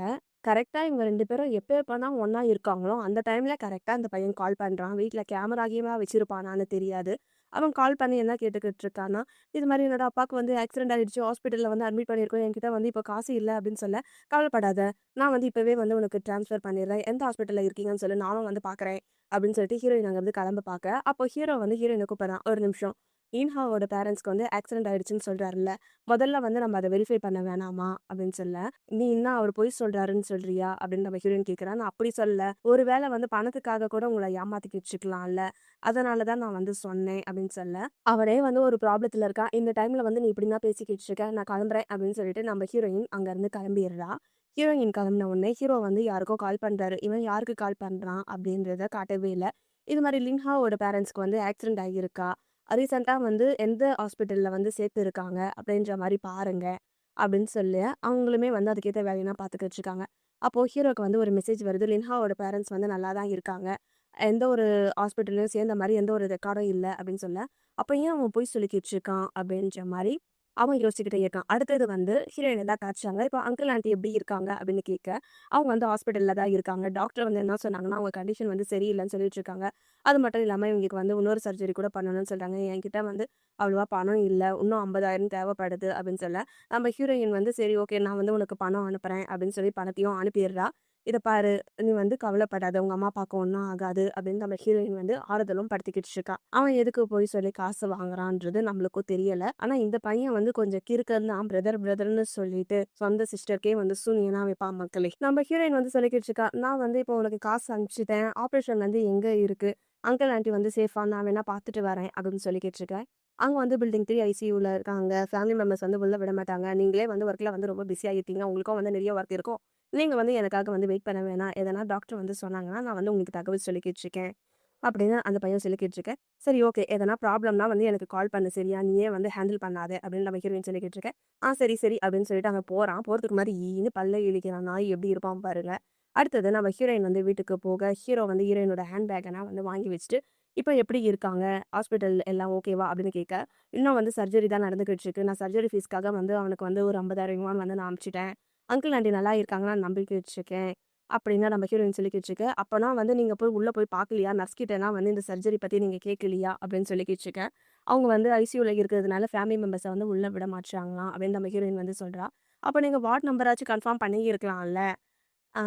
கரெக்ட்டா இவங்க 2 பேரும் எப்ப எப்பலாம் ஒண்ணா இருக்காங்களோ, அந்த டைம்ல கரெக்ட்டா அந்த பையன் கால் பண்றான். வீட்ல கேமரா கீமரா வச்சிருப்பானான்னு தெரியாது. அவன் கால் பண்ணி என்ன கேட்டுக்கிட்டு இருக்கான்னா, இது மாரி என்னோட அப்பாவுக்கு வந்து ஆக்சிடென்ட் ஆயிடுச்சு. ஹாஸ்பிட்டல்ல வந்து அட்மிட் பண்ணியிருக்கோம். என்கிட்ட வந்து இப்ப காசு இல்ல அப்படின்னு சொல்ல, கவலைப்படாத. நான் வந்து இப்பவே வந்து உனக்கு ட்ரான்ஸ்ஃபர் பண்ணிடுறேன். எந்த ஹாஸ்பிட்டல்ல இருக்கீங்கன்னு சொல்லு. நானும் வந்து பார்க்குறேன். அப்படின்னு சொல்லிட்டு ஹீரோயின் அங்கருந்து கிளம்ப பார்க்க, அப்போ ஹீரோ வந்து ஹீரோயின கூப்பிடுறான். ஒரு நிமிஷம். இன்ஹாவோட பேரண்ட்ஸ்க்கு வந்து ஆக்சிடென்ட் ஆயிடுச்சுன்னு சொல்றாருல்ல. முதல்ல வந்து நம்ம அத வெரிஃபை பண்ண வேணாமா? அப்படின்னு சொல்ல, நீ என்ன அவரு பொய் சொல்றாருன்னு சொல்றியா? அப்படின்னு நம்ம ஹீரோயின் கேட்கிறா. நான் அப்படி சொல்லல. ஒரு வேளை வந்து பணத்துக்காக கூட உங்கள ஏமாத்திக்கிட்டு இருக்கலாம்ல. அதனால தான் நான் வந்து சொன்னேன் அப்படின்னு சொல்ல, அவரே வந்து ஒரு ப்ராப்ளத்துல இருக்கான். இந்த டைம்ல வந்து நீ இப்படிலாம் பேசிக்கிட்டு இருக்க. நான் கிளம்புறேன் அப்படின்னு சொல்லிட்டு நம்ம ஹீரோயின் அங்கருந்து கிளம்பிடுறா. ஹீரோயின் கிளம்பின உடனே ஹீரோ வந்து யாருக்கோ கால் பண்றாரு. இவன் யாருக்கு கால் பண்றான் அப்படின்றத காட்டவே இல்ல. இது மாரி லின்ஹாவோட பேரண்ட்ஸ்க்கு வந்து ஆக்சிடென்ட் ஆகியிருக்கா. ரீசென்ட்டா வந்து எந்த ஹாஸ்பிட்டல்ல வந்து சேர்த்துருக்காங்க அப்படின்ற மாரி பாருங்க. அப்படின்னு சொல்லி அவங்களுமே வந்து அதுக்கேத்த வேலையெல்லாம் பார்த்துக்கிட்டு இருக்காங்க. அப்போ ஹீரோக்கு வந்து ஒரு மெசேஜ் வருது. லின்ஹாவோட பேரண்ட்ஸ் வந்து நல்லா தான் இருக்காங்க. எந்த ஒரு ஹாஸ்பிட்டல்லயும் சேர்ந்த மாரி எந்த ஒரு ரெக்கார்டும் இல்ல அப்படின்னு சொல்ல. அப்ப ஏன் அவன் பொய் சொல்லிக்கிட்டு இருக்கான்? அப்படின்ற மாரி அவன் யோசிச்சுக்கிட்டே இருக்கான். அடுத்தது வந்து ஹீரோயின தான் காட்டுறாங்க. இப்போ அங்கிள், ஆன்டி எப்படி இருக்காங்க? அப்படின்னு கேட்க, அவங்க வந்து ஹாஸ்பிட்டல்ல தான் இருக்காங்க. டாக்டர் வந்து என்ன சொன்னாங்கன்னா, அவங்க கண்டிஷன் வந்து சரியில்லன்னு சொல்லிட்டு இருக்காங்க. அது மட்டும் இல்லாம இவங்களுக்கு வந்து இன்னொரு சர்ஜரி கூட பண்ணணும்னு சொல்றாங்க. என்கிட்ட வந்து அவ்வளவா பணம் இல்ல. இன்னும் 50,000 தேவைப்படுது அப்படின்னு சொல்ல, நம்ம ஹீரோயின் வந்து சரி ஓகே நான் வந்து உனக்கு பணம் அனுப்புறேன் அப்படின்னு சொல்லி பணத்தையும் அனுப்பிடுறா. இத பாரு, நீ வந்து கவலைப்படாத. உங்க அம்மா, அப்பாவுக்கு ஒண்ணும் ஆகாது அப்படின்னு நம்ம ஹீரோயின் வந்து ஆறுதலும் படுத்திக்கிட்டு இருக்கா. அவன் எதுக்கு போய் சொல்லி காசு வாங்குறான்றது நம்மளுக்கும் தெரியல. ஆனா இந்த பையன் வந்து கொஞ்சம் கிறுக்கன் தான். பிரதர்ன்னு சொல்லிட்டு சொந்த சிஸ்டருக்கே வந்து சூனியனா வைப்பான் மக்களே. நம்ம ஹீரோயின் வந்து சொல்லிக்கிட்டு இருக்கா. நான் வந்து இப்போ உனக்கு காசு அனுப்பிச்சுட்டேன். ஆப்ரேஷன் வந்து எங்க இருக்கு? அங்கிள், ஆன்டி வந்து சேஃபா? நான் வேணா பார்த்துட்டு வரேன் அப்படின்னு சொல்லிக்கிட்டு இருக்கேன். அங்க வந்து பில்டிங் 3 ஐசியூல இருக்காங்க. ஃபேமிலி மெம்பர்ஸ் வந்து உள்ள விட மாட்டாங்க. நீங்களே வந்து ஒர்க்ல வந்து ரொம்ப பிஸியா இருக்கீங்க. உங்களுக்கும் வந்து நிறைய ஒர்க் இருக்கும். நீங்க வந்து எனக்காக வந்து வெயிட் பண்ண வேணாம். எதனா டாக்டர் வந்து சொன்னாங்கன்னா, நான் வந்து உங்களுக்கு தகவல் சொல்லிக்கிட்டு இருக்கேன். அப்படின்னு அந்த பையன் சொல்லிக்கிட்டு இருக்கேன். சரி ஓகே. எதனா ப்ராப்ளம்னா வந்து எனக்கு கால் பண்ணு சரியா? நீயே வந்து ஹேண்டில் பண்ணாத அப்படின்னு நம்ம ஹீரோயின் சொல்லிக்கிட்டு இருக்கேன். சரி, சரி அப்படின்னு சொல்லிட்டு அவன் போறான். போறதுக்கு முன்னாடி ஈன்னு பல்ல இளிக்கிறான். நாய் எப்படி இருப்பான் பாருங்க. அடுத்தது நம்ம ஹீரோயின் வந்து வீட்டுக்கு போக, ஹீரோ வந்து ஹீரோயினோட ஹேண்ட் பேக்கெல்லாம் வந்து வாங்கி வச்சுட்டு, "இப்ப எப்படி இருக்காங்க? ஹாஸ்பிட்டல் எல்லாம் ஓகேவா?" அப்படின்னு கேட்க, "இன்னும் வந்து சர்ஜரி தான் நடந்துகிட்டு இருக்கு. நான் சர்ஜரி ஃபீஸ்க்காக வந்து அவனுக்கு வந்து ஒரு 50,000 வந்து நான் அனுப்பிச்சுட்டேன். அங்கிள், ஆன்டி நல்லா இருக்காங்கன்னு நான் நம்பிக்கை வச்சிருக்கேன்." அப்படின்னு நம்ம ஹீரோயின் சொல்லிக்கிட்டு இருக்க. "அப்பனா வந்து நீங்க போய் உள்ள போய் பார்க்கலையா? நர்ஸ் கிட்டலாம் வந்து இந்த சர்ஜரி பத்தி நீங்க கேட்கலையா?" அப்படின்னு சொல்லிக்கிட்டு இருக்க. அவங்க வந்து ஐசியூல இருக்கிறதுனால ஃபேமிலி மெம்பர்ஸ வந்து உள்ள விட மாட்றாங்களாம் அப்படின்னு நம்ம ஹீரோயின் வந்து சொல்றா. "அப்ப நீங்க வார்ட் நம்பராச்சும் கன்ஃபார்ம் பண்ணியிருக்கலாம்ல.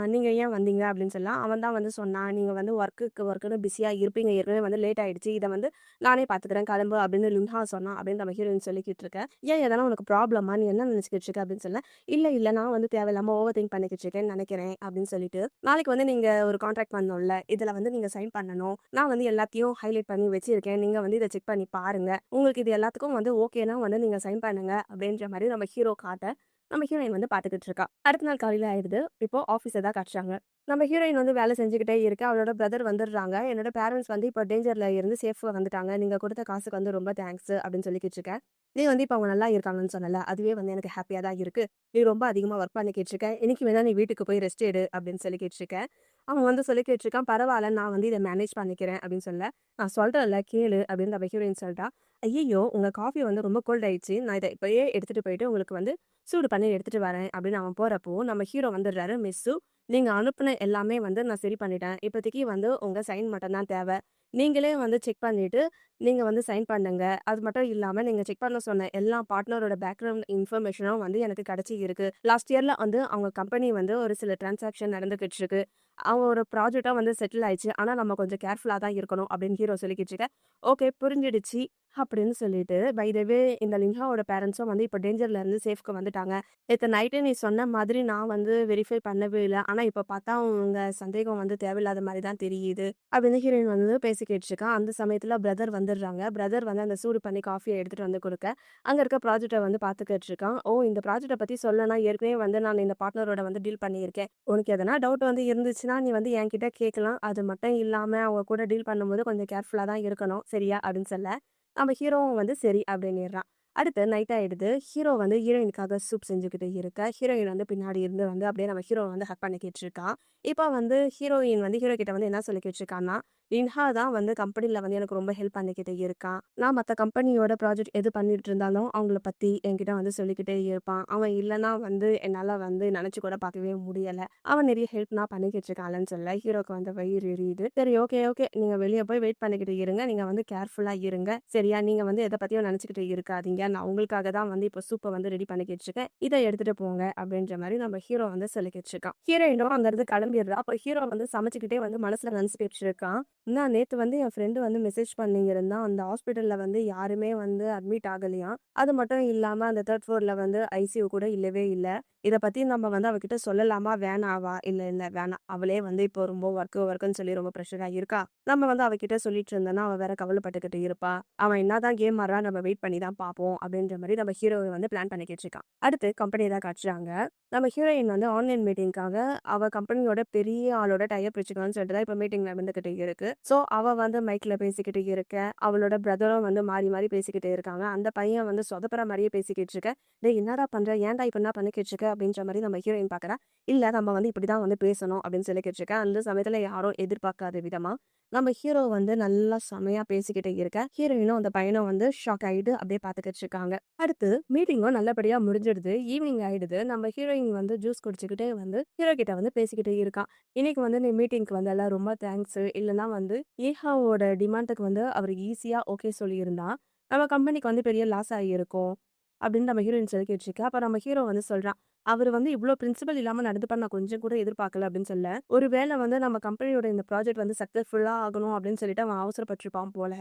நீங்க ஏன் வந்தீங்க?" அப்படின்னு சொல்லலாம். அவன் தான் வந்து சொன்னான், "நீங்க வந்து ஒர்க்குன்னு பிஸியா இருப்பீங்க. ஏற்கனவே வந்து லேட் ஆயிடுச்சு. இத வந்து நானே பார்த்துக்கிறேன். கிளம்பு." அப்படின்னு லின்ஹா சொன்னான் அப்படின்னு நம்ம ஹீரோயின் சொல்லிக்கிட்டு இருக்க. "ஏன் எதனா உனக்கு ப்ராப்ளமா? நீ என்ன நினைச்சுக்கிட்டு இருக்க?" அப்படின்னு சொன்னேன். "இல்ல, இல்ல. நான் வந்து தேவையில்லாம ஓவர் திங்க் பண்ணிக்கிட்டு இருக்கேன்னு நினைக்கிறேன்." அப்படின்னு சொல்லிட்டு, "நாளைக்கு வந்து நீங்க ஒரு கான்ட்ராக்ட் பண்ணணும்ல. இதுல வந்து நீங்க சைன் பண்ணணும். நான் வந்து எல்லாத்தையும் ஹைலைட் பண்ணி வச்சிருக்கேன். நீங்க வந்து இத செக் பண்ணி பாருங்க. உங்களுக்கு இது எல்லாத்துக்கும் வந்து ஓகேன்னா வந்து நீங்க சைன் பண்ணுங்க." அப்படின்ற மாரி நம்ம ஹீரோ காட்ட, நம்ம ஹீரோயின் வந்து பார்த்துக்கிட்டு இருக்கா. அடுத்த நாள் காலையில ஆயிடுது. இப்போ ஆஃபீஸ தான் காட்டுறாங்க. நம்ம ஹீரோயின் வந்து வேலை செஞ்சுக்கிட்டே இருக்கா. அவளோட பிரதர் வந்துடுறாங்க. "என்னோட பேரண்ட்ஸ் வந்து இப்போ டேஞ்சர்ல இருந்து சேஃபா வந்துட்டாங்க. நீங்க குடுத்த காசுக்கு வந்து ரொம்ப தேங்க்ஸ்" அப்படின்னு சொல்லிக்கிட்டு இருக்கேன். "நீ வந்து இப்போ அவங்க நல்லா இருக்காங்கன்னு சொன்னல. அதுவே வந்து எனக்கு ஹேப்பியா தான் இருக்கு. நீ ரொம்ப அதிகமா ஒர்க் பண்ணிக்கிட்டு இருக்க. இன்னைக்கு வேணா நீ வீட்டுக்கு போய் ரெஸ்ட் எடு" அப்படின்னு சொல்லிக்கிட்டு இருக்கேன். அவன் வந்து சொல்லிக்கிட்டு இருக்கான். "பரவால்ல. நான் வந்து இத மேனேஜ் பண்ணிக்கிறேன்" அப்படின்னு சொல்ல, "நான் சொல்றேன்ல கேளு" அப்படின்னு நம்ம ஹீரோயின் சொல்றா. "ஐயய்யோ! உங்க காஃபி வந்து ரொம்ப கோல்ட் ஆயிடுச்சு. நான் இத இப்பயே எடுத்துட்டு போயிட்டு உங்களுக்கு வந்து சூடு பண்ணி எடுத்துட்டு வரேன்" அப்படின்னு அவன் போறப்போ, நம்ம ஹீரோ வந்துடுறாரு. "மிஸ்ஸு, நீங்க அனுப்புன எல்லாமே வந்து நான் சரி பண்ணிட்டேன். இப்போதைக்கு வந்து உங்க சைன் மட்டும் தான் தேவை. நீங்களே வந்து செக் பண்ணிட்டு, நீங்க வந்து சைன் பண்ணுங்க. அது மட்டும் இல்லாம நீங்க செக் பண்ண சொன்ன எல்லா பார்ட்னரோட பேக்ரவுண்ட் இன்ஃபர்மேஷனும் வந்து எனக்கு கிடைச்சி இருக்கு. லாஸ்ட் இயர்ல வந்து அவங்க கம்பெனி வந்து ஒரு சில டிரான்சாக்ஷன் நடந்துகிட்டு இருக்கு. அவங்க ஒரு ப்ராஜெக்ட்டா வந்து செட்டில் ஆயிடுச்சு. ஆனா நம்ம கொஞ்சம் கேர்ஃபுல்லா தான் இருக்கணும்" அப்படின்னு ஹீரோ சொல்லிக்கிட்டு இருக்க. "ஓகே புரிஞ்சிடுச்சு" அப்படின்னு சொல்லிட்டு, பை த வே இந்த லின்ஹாவோட பேரண்ட்ஸும் வந்து இப்போ டேஞ்சர்ல இருந்து சேஃப்க்கு வந்துட்டாங்க. நேத்து நைட்டே நீ சொன்ன மாதிரி நான் வந்து வெரிஃபை பண்ணவே இல்ல. ஆனா இப்ப பார்த்தா உங்க சந்தேகம் வந்து தேவையில்லாத மாரி தான் தெரியுது. அப்படின்னு ஹீரோயின் வந்து பேசிக்கிட்டு இருக்கா. அந்த சமயத்துல பிரதர் வந்துடுறாங்க. பிரதர் வந்து அந்த சூடு பண்ணி காஃபிய எடுத்துட்டு வந்து குடுக்க, அங்க இருக்க ப்ராஜெக்ட்ட வந்து பார்த்துக்கிட்டு இருக்கான். "ஓ! இந்த ப்ராஜெக்ட்ட பத்தி சொல்லனா ஏற்கனவே வந்து நான் இந்த பார்ட்னரோட வந்து டீல் பண்ணியிருக்கேன். உனக்கு எதனா டவுட் வந்து இருந்துச்சுன்னா, நீ வந்து என்கிட்ட கேட்கலாம். அது மட்டும் இல்லாம அவங்க கூட டீல் பண்ணும்போது கொஞ்சம் கேர்ஃபுல்லா தான் இருக்கணும். சரியா?" அப்படின்னு சொல்ல, நம்ம ஹீரோவும் வந்து சரி அப்படின்னிடுறான். அடுத்து நைட் ஆயிடுது. ஹீரோ வந்து ஹீரோயினுக்காக சூப் செஞ்சுக்கிட்டு இருக்க, ஹீரோயின் வந்து பின்னாடி இருந்து வந்து அப்படியே நம்ம ஹீரோவ வந்து ஹக் பண்ணிக்கிட்டு இருக்கா. இப்ப வந்து ஹீரோயின் வந்து ஹீரோ கிட்ட வந்து என்ன சொல்லிக்கிட்டு இருக்கான்னா, "இன்ஹா தான் வந்து கம்பெனில வந்து எனக்கு ரொம்ப ஹெல்ப் பண்ணிக்கிட்டு இருக்கான். நான் மத்த கம்பெனியோட ப்ராஜெக்ட் எது பண்ணிட்டு இருந்தாலும் அவங்கள பத்தி என்கிட்ட வந்து சொல்லிக்கிட்டே இருப்பான். அவன் இல்லன்னா வந்து என்னால வந்து நெனச்சு கூட பார்க்கவே முடியல. அவன் நிறைய ஹெல்ப் நான் பண்ணிக்கிட்டு இருக்கான்லன்னு" சொல்ல, ஹீரோக்கு வந்து வயிறு எரியுது. "சரி ஓகே, ஓகே. நீங்க வெளிய போய் வெயிட் பண்ணிக்கிட்டு இருங்க. நீங்க வந்து கேர்ஃபுல்லா இருங்க. சரியா? நீங்க வந்து எத பத்தியும் நெனச்சுக்கிட்டு இருக்காதீங்க. நான் உங்களுக்காக தான் வந்து இப்ப சூப்ப வந்து ரெடி பண்ணிக்கிட்டு இருக்கேன். இத எடுத்துட்டு போங்க" அப்படின்ற மாரி நம்ம ஹீரோ வந்து சொல்லிக்கிட்டு இருக்கான். ஹீரோயினும் அங்கருந்து கிளம்பிடுறா. அப்ப ஹீரோ வந்து சமைச்சுக்கிட்டே வந்து மனசுல நெனச்சுக்கிட்டு இருக்கான். நேத்து வந்து என் ஃப்ரெண்டு வந்து மெசேஜ் பண்ணியிருந்தான். அந்த ஹாஸ்பிட்டல்ல வந்து யாருமே வந்து அட்மிட் ஆகலையாம். அது மட்டும் இல்லாம அந்த 3 ஃப்ளோர்ல வந்து ஐசியூ கூட இல்லவே இல்ல. இத பத்தி நம்ம வந்து அவகிட்ட சொல்லலாமா? வேணாவா? இல்ல, இல்ல வேணாம். அவளே வந்து இப்போ ரொம்ப ஒர்க்குன்னு சொல்லி ரொம்ப ப்ரெஷரா இருக்கா. நம்ம வந்து அவகிட்ட சொல்லிட்டு இருந்தோம்னா, அவ வேற கவலைப்பட்டுக்கிட்டு இருப்பா. அவன் என்னதான் கேம் ஆடுறான் நம்ம வெயிட் பண்ணி தான் பார்ப்போம் அப்படின்ற மாரி நம்ம ஹீரோ வந்து பிளான் பண்ணிக்கிட்டு இருக்கான். அடுத்து கம்பெனி தான் காட்டுறாங்க. நம்ம ஹீரோயின் வந்து ஆன்லைன் மீட்டிங்க்காக அவ கம்பெனியோட பெரிய ஆளோட டை அப் வச்சுக்கணும்னு சொல்லிட்டு தான் இப்ப மீட்டிங் நடந்துகிட்டு இருக்கு. சோ அவ வந்து மைக்ல பேசிக்கிட்டு இருக்க. அவளோட பிரதரும் வந்து மாறி மாறி பேசிக்கிட்டு இருக்காங்க. அந்த பையன் வந்து சொதப்புற மாரியே பேசிக்கிட்டு இருக்க. "டேய் என்னடா பண்ற? ஏன்டா இப்படிலாம் பண்ணிக்கிட்டு இருக்க?" அப்படின்ற மாரி நம்ம ஹீரோயின் பார்க்குறா. "இல்ல நம்ம வந்து இப்படிதான் வந்து பேசணும்" அப்படின்னு சொல்லிக்கிட்டு இருக்க. அந்த சமயத்துல யாரும் எதிர்பார்க்காத விதமா நம்ம ஹீரோ வந்து நல்லா செமையா பேசிக்கிட்டு இருக்க, ஹீரோயினும் அந்த பையனும் வந்து ஷாக் ஆயிட்டு அப்படியே பார்த்துக்கிட்டு இருக்காங்க. அடுத்து மீட்டிங்கும் நல்லபடியா முடிஞ்சிடுது. ஈவினிங் ஆயிடுது. நம்ம ஹீரோயின் வந்து ஜூஸ் குடிச்சுக்கிட்டே வந்து ஹீரோ கிட்ட வந்து பேசிக்கிட்டு இருக்கா. "இன்னைக்கு வந்து நீ மீட்டிங்க்கு வந்தல்ல ரொம்ப தேங்க்ஸ். இல்லன்னா வந்து ஈஹாவோட டிமாண்டுக்கு வந்து அவரு ஈஸியா ஓகே சொல்லியிருந்தா, நம்ம கம்பெனிக்கு வந்து பெரிய லாஸ் ஆகியிருக்கும்." அப்படின்னு நம்ம ஹீரோயின் சொல்லிக்கிட்டு இருக்கா. அப்ப நம்ம ஹீரோ வந்து சொல்றான். அவரு வந்து இவ்ளோ பிரின்சிபல் இல்லாம நடந்துப்பார்ன்னு நான் கொஞ்சம் கூட எதிர்பார்க்கல அப்படின்னு சொல்ல. ஒரு வேளை வந்து நம்ம கம்பெனியோட இந்த ப்ராஜெக்ட் வந்து சக்சஸ்ஃபுல்லா ஆகணும் அப்படின்னு சொல்லிட்டு அவன் அவசரப்பட்டுருப்பான் போல.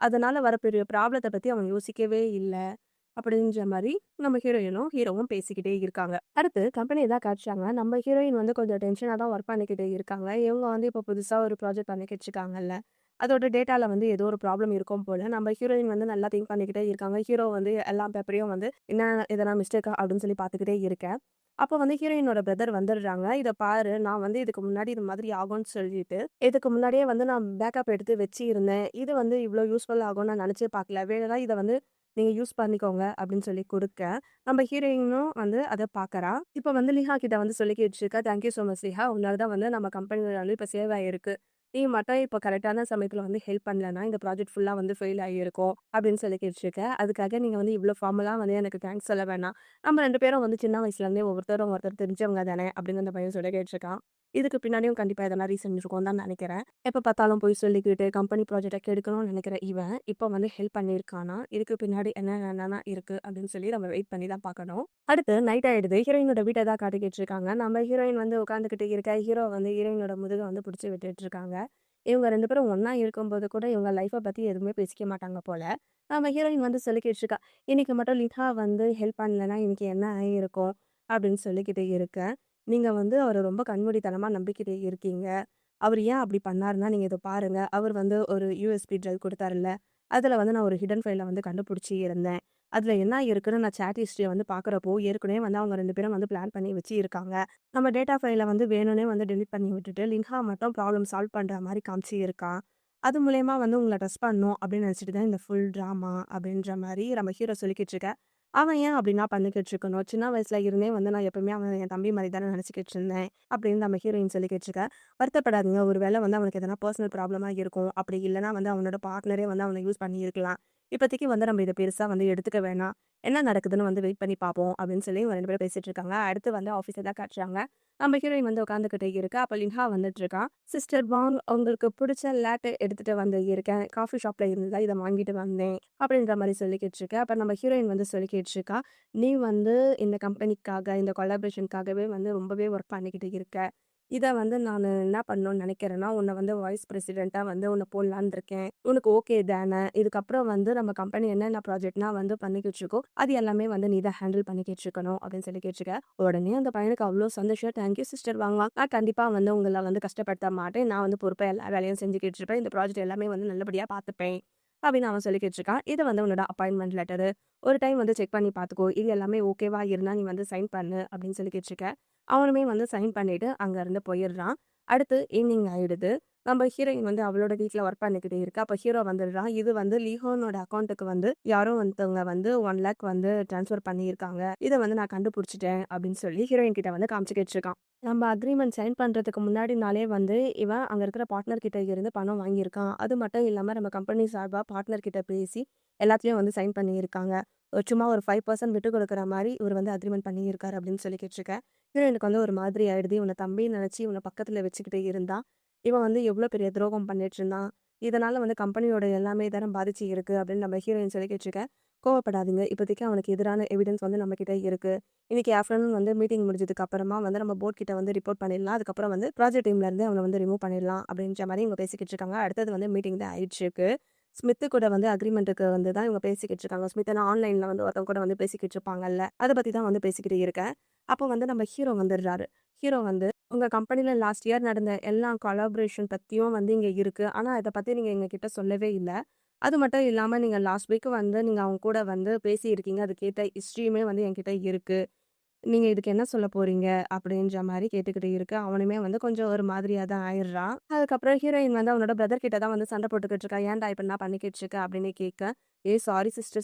அதனால வரப்பெரிய ப்ராப்ளத்த பத்தி அவன் யோசிக்கவே இல்ல. அப்படின்ற மாரி நம்ம ஹீரோயினும், ஹீரோவும் பேசிக்கிட்டே இருக்காங்க. அடுத்து கம்பெனி தான் காட்டுறாங்க. நம்ம ஹீரோயின் வந்து கொஞ்சம் டென்ஷனா தான் ஒர்க் பண்ணிக்கிட்டு இருக்காங்க. இவங்க வந்து இப்போ புதுசா ஒரு ப்ராஜெக்ட் பண்ணிக்கிட்டு இருக்காங்கல்ல. அதோட டேட்டால வந்து ஏதோ ஒரு ப்ராப்ளம் இருக்கும் போல. நம்ம ஹீரோயின் வந்து நல்லா திங்க் பண்ணிக்கிட்டே இருக்காங்க. ஹீரோ வந்து எல்லா பேப்பரையும் வந்து என்ன எதனா மிஸ்டேக்கா அப்படின்னு சொல்லி பார்த்துக்கிட்டே இருக்க. அப்போ வந்து ஹீரோயினோட பிரதர் வந்துடுறாங்க. "இத பாரு, நான் வந்து இதுக்கு முன்னாடி இது மாதிரி ஆகும்ன்னு சொல்லிட்டு, இதுக்கு முன்னாடியே வந்து நான் பேக்கப் எடுத்து வச்சிருந்தேன். இது வந்து இவ்ளோ யூஸ்ஃபுல் ஆகும்னு நான் நினைச்சே பார்க்கல. வேணும்னா இத வந்து நீங்க யூஸ் பண்ணிக்கோங்க" அப்படின்னு சொல்லி குடுக்க, நம்ம ஹீரோயினும் வந்து அத பார்க்கறா. இப்ப வந்து லிஹா கிட்ட வந்து சொல்லிக்கிட்டு இருக்கா, "தேங்க் யூ சோ மச் லிஹா. உன்னால தான் வந்து நம்ம கம்பெனில வந்து இப்ப சேவ் ஆயிருக்கு. நீ மட்டும் இப்ப கரெக்ட்டான சமயத்துல வந்து ஹெல்ப் பண்ணலன்னா, இந்த ப்ராஜெக்ட் ஃபுல்லா வந்து ஃபெயில் ஆகியிருக்கும்" அப்படின்னு சொல்லிக்கிட்டு இருக்க. "அதுக்காக நீங்க வந்து இவ்ளோ ஃபார்மலா வந்து எனக்கு தேங்க்ஸ் சொல்ல வேணாம். நம்ம 2 பேரும் வந்து சின்ன வயசுலேருந்தே ஒருத்தரும் ஒருத்தர் தெரிஞ்சவங்க தானே!" அப்படின்னு அந்த பையன் சொல்லி கேட்டுருக்கான். இதுக்கு பின்னாடியும் கண்டிப்பா எதனா ரீசன் இருக்கும்னு தான் நெனைக்கிறேன். எப்ப பார்த்தாலும் பொய் சொல்லிக்கிட்டு கம்பெனி ப்ராஜெக்ட்ட கெடுக்கணும்னு நெனைக்கிற இவன், இப்ப வந்து ஹெல்ப் பண்ணியிருக்கானா, இதுக்கு பின்னாடி என்னென்னலாம் இருக்கு அப்படின்னு சொல்லி நம்ம வெயிட் பண்ணி தான் பார்க்கணும். அடுத்து நைட் ஆயிடுது. ஹீரோயினோட வீட்ட தான் காட்டிக்கிட்டு இருக்காங்க. நம்ம ஹீரோயின் வந்து உட்காந்துக்கிட்டு இருக்க, ஹீரோ வந்து ஹீரோயினோட முதுக வந்து புடிச்சு விட்டுட்டு இருக்காங்க. இவங்க 2 பேரும் ஒண்ணா இருக்கும்போது கூட இவங்க லைஃப்ப பத்தி எதுவுமே பேசிக்க மாட்டாங்க போல. நம்ம ஹீரோயின் வந்து சொல்லிக்கிட்டு இருக்கா. "இன்னைக்கு மட்டும் லிஹா வந்து ஹெல்ப் பண்ணலன்னா, இன்னைக்கு என்ன ஆகியிருக்கும்?" அப்படின்னு சொல்லிக்கிட்டு இருக்க. "நீங்க வந்து அவர ரொம்ப கண்மூடித்தனமா நம்பிக்கிட்டு இருக்கீங்க. அவரு ஏன் அப்படி பண்ணாருன்னா, நீங்க இத பாருங்க. அவர் வந்து ஒரு யூஎஸ்பி டிரைவ் குடுத்தாருல்ல, அதுல வந்து நான் ஒரு ஹிடன் ஃபைல வந்து கண்டுபிடிச்சு இருந்தேன். அதுல என்ன இருக்குன்னு நான் சாட் ஹிஸ்டரிய வந்து பார்க்குறப்போ, ஏற்கனவே வந்து அவங்க 2 பேரும் வந்து பிளான் பண்ணி வச்சிருக்காங்க. நம்ம டேட்டா ஃபைல வந்து வேணும்னே வந்து டெலீட் பண்ணி விட்டுட்டு, லின்ஹா மட்டும் ப்ராப்ளம் சால்வ் பண்ற மாரி காமிச்சிருக்கான். அது மூலியமா வந்து உங்கள டெஸ்ட் பண்ணணும் அப்படின்னு நினைச்சுட்டு தான் இந்த ஃபுல் ட்ராமா" அப்படின்ற மாரி நம்ம ஹீரோ சொல்லிக்கிட்டு இருக்க. அவன் ஏன் அப்படிலாம் பண்ணிக்கிட்டு இருக்கணும்? சின்ன வயசுல இருந்தே வந்து நான் எப்பவுமே அவன என் தம்பி மாரி தானே நினைச்சுக்கிட்டு இருந்தேன். அப்படின்னு நம்ம ஹீரோயின் சொல்லிக்கிட்டு இருக்க. வருத்தப்படாதீங்க. ஒரு வேளை வந்து அவனுக்கு எதனா பெர்சனல் ப்ராப்ளமா இருக்கும். அப்படி இல்லன்னா வந்து அவனோட பார்ட்னரே வந்து அவன யூஸ் பண்ணியிருக்கலாம். இப்போதைக்கு வந்து நம்ம இத பெருசா வந்து எடுத்துக்க வேணாம். என்ன நடக்குதுன்னு வந்து வெயிட் பண்ணி பார்ப்போம் அப்படின்னு சொல்லி இவங்க 2 பேரும் பேசிட்டு இருக்காங்க. அடுத்து வந்து ஆஃபீஸ தான் காட்டுறாங்க. நம்ம ஹீரோயின் வந்து உட்காந்துக்கிட்டு இருக்கா. அப்ப லின்ஹா வந்துட்டு இருக்கான். "சிஸ்டர் வாங் உங்களுக்கு புடிச்ச லேtte எடுத்துட்டு வந்து இருக்கேன். காஃபி ஷாப்ல இருந்து தான் இத வாங்கிட்டு வந்தேன்." அப்படின்ற மாரி சொல்லிக்கிட்டு இருக்கா. அப்ப நம்ம ஹீரோயின் வந்து சொல்லிக்கிட்டு இருக்கா. "நீ வந்து இந்த கம்பெனிக்காக, இந்த கொலாபரேஷன்க்காகவே வந்து ரொம்பவே ஒர்க் பண்ணிக்கிட்டு இருக்க. இத வந்து நானு என்ன பண்ணணும்னு நெனைக்கிறேன்னா, உன்ன வந்து வைஸ் பிரசிடென்ட்டா வந்து உன்ன போடலான்னு இருக்கேன். உனக்கு ஓகே தானே? இதுக்கப்புறம் வந்து நம்ம கம்பெனி என்னென்ன ப்ராஜெக்ட்லாம் வந்து பண்ணிக்கிட்டு இருக்கோ, அது எல்லாமே வந்து நீ தான் ஹேண்டில் பண்ணிக்கிட்டு இருக்கணும்." அப்படின்னு சொல்லி கேட்டுருக்க. உடனே அந்த பையனுக்கு அவ்ளோ சந்தோஷம். "தேங்க் யூ சிஸ்டர் வாங் வாங். நான் கண்டிப்பா வந்து உங்கள வந்து கஷ்டப்படுத்த மாட்டேன். நான் வந்து பொறுப்பா எல்லா வேலையும் செஞ்சுக்கிட்டு இருப்பேன். இந்த ப்ராஜெக்ட் எல்லாமே வந்து நல்லபடியா பார்த்துப்பேன்." அப்படின்னு அவன் சொல்லிக்கிட்டு இருக்கான். "இது வந்து உன்னோட அப்பாயின்ட்மென்ட் லெட்டரு. ஒரு டைம் வந்து செக் பண்ணி பார்த்துக்கோ. இது எல்லாமே ஓகேவா இருந்தா நீ வந்து சைன் பண்ணு." அப்படின்னு சொல்லி கேட்டுருக்க. அவனுமே வந்து சைன் பண்ணிட்டு அங்க இருந்து போயிடுறான். அடுத்து ஈவ்னிங் ஆயிடுது. நம்ம ஹீரோயின் வந்து அவளோட வீட்ல ஒர்க் பண்ணிக்கிட்டு இருக்கா. அப்ப ஹீரோ வந்துடுறான். இது வந்து லீஹோனோட அக்கவுண்ட்க்கு வந்து யாரோ ஒருத்தவங்க வந்து 1,00,000 வந்து ட்ரான்ஸ்ஃபர் பண்ணியிருக்காங்க. இத வந்து நான் கண்டுபிடிச்சுட்டேன் அப்படின்னு சொல்லி ஹீரோயின் கிட்ட வந்து காமிச்சுக்கிட்டு இருக்கான். நம்ம அக்ரீமெண்ட் சைன் பண்றதுக்கு முன்னாடி நாளே வந்து இவன் அங்க இருக்கிற பார்ட்னர் கிட்ட இருந்து பணம் வாங்கியிருக்கான். அது மட்டும் இல்லாம நம்ம கம்பெனி சார்பா பார்ட்னர் கிட்ட பேசி எல்லாத்துலயும் வந்து சைன் பண்ணியிருக்காங்க. சும்மா ஒரு 5% விட்டுக் குடுக்குற மாரி இவரு வந்து அக்ரீமெண்ட் பண்ணியிருக்காரு அப்படின்னு சொல்லி கேட்டுருக்க. ஹீரோயினுக்கு வந்து ஒரு மாதிரி ஆயிடுது. இவன தம்பின்னு நெனச்சு இவன பக்கத்துல வச்சுக்கிட்டு இருந்தா, இவன் வந்து எவ்ளோ பெரிய துரோகம் பண்ணிட்டு இருந்தான். இதனால வந்து கம்பெனியோட எல்லாமே தானே பாதிச்சு இருக்கு அப்படின்னு நம்ம ஹீரோயின் சொல்லிக்கிட்டு இருக்க. கோவப்படாதீங்க. இப்போதைக்கு அவனுக்கு எதிரான எவிடன்ஸ் வந்து நம்ம கிட்ட இருக்கு. இன்னைக்கு ஆஃப்டர்நூன் வந்து மீட்டிங் முடிஞ்சதுக்கு அப்புறமா வந்து நம்ம போர்ட் கிட்ட வந்து ரிப்போர்ட் பண்ணிடலாம். அதுக்கப்புறம் வந்து ப்ராஜெக்ட் டீம்ல இருந்து அவன வந்து ரிமூவ் பண்ணிடலாம் அப்படின்ற மாரி இவங்க பேசிக்கிட்டு இருக்காங்க. அடுத்தது வந்து மீட்டிங் தான் ஆயிடுச்சு இருக்கு. ஸ்மித்து கூட வந்து அக்ரீமென்ட்க்கு வந்து தான் இவங்க பேசிக்கிட்டு இருக்காங்க. ஸ்மித்னா ஆன்லைன்ல வந்து ஒருத்தவங்க கூட வந்து பேசிக்கிட்டு இருப்பாங்கல்ல. அத பத்தி தான் வந்து பேசிக்கிட்டு இருக்கேன். அப்போ வந்து நம்ம ஹீரோ வந்துடுறாரு. ஹீரோ வந்து, "உங்க கம்பெனில லாஸ்ட் இயர் நடந்த எல்லா கொலாபரேஷன் பத்தியும் வந்து இங்க இருக்கு. ஆனா இத பத்தி நீங்க எங்ககிட்ட சொல்லவே இல்ல. அது மட்டும் இல்லாம நீங்க லாஸ்ட் வீக் வந்து நீங்க அவங்க கூட வந்து பேசியிருக்கீங்க. அதுக்கேத்த ஹிஸ்டரியுமே வந்து என்கிட்ட இருக்கு. நீங்க இதுக்கு என்ன சொல்ல போறீங்க?" அப்படின்ற மாரி கேட்டுக்கிட்டு இருக்கு. அவனுமே வந்து கொஞ்சம் ஒரு மாதிரியா தான் ஆயிடுறான். அதுக்கப்புறம் ஹீரோயின் வந்து அவனோட பிரதர் கிட்ட தான் வந்து சண்டை போட்டுக்கிட்டு இருக்கா. "ஏன்டா இப்படிலாம் பண்ணிக்கிட்டு இருக்க?" அப்படின்னு கேட்க, சாரி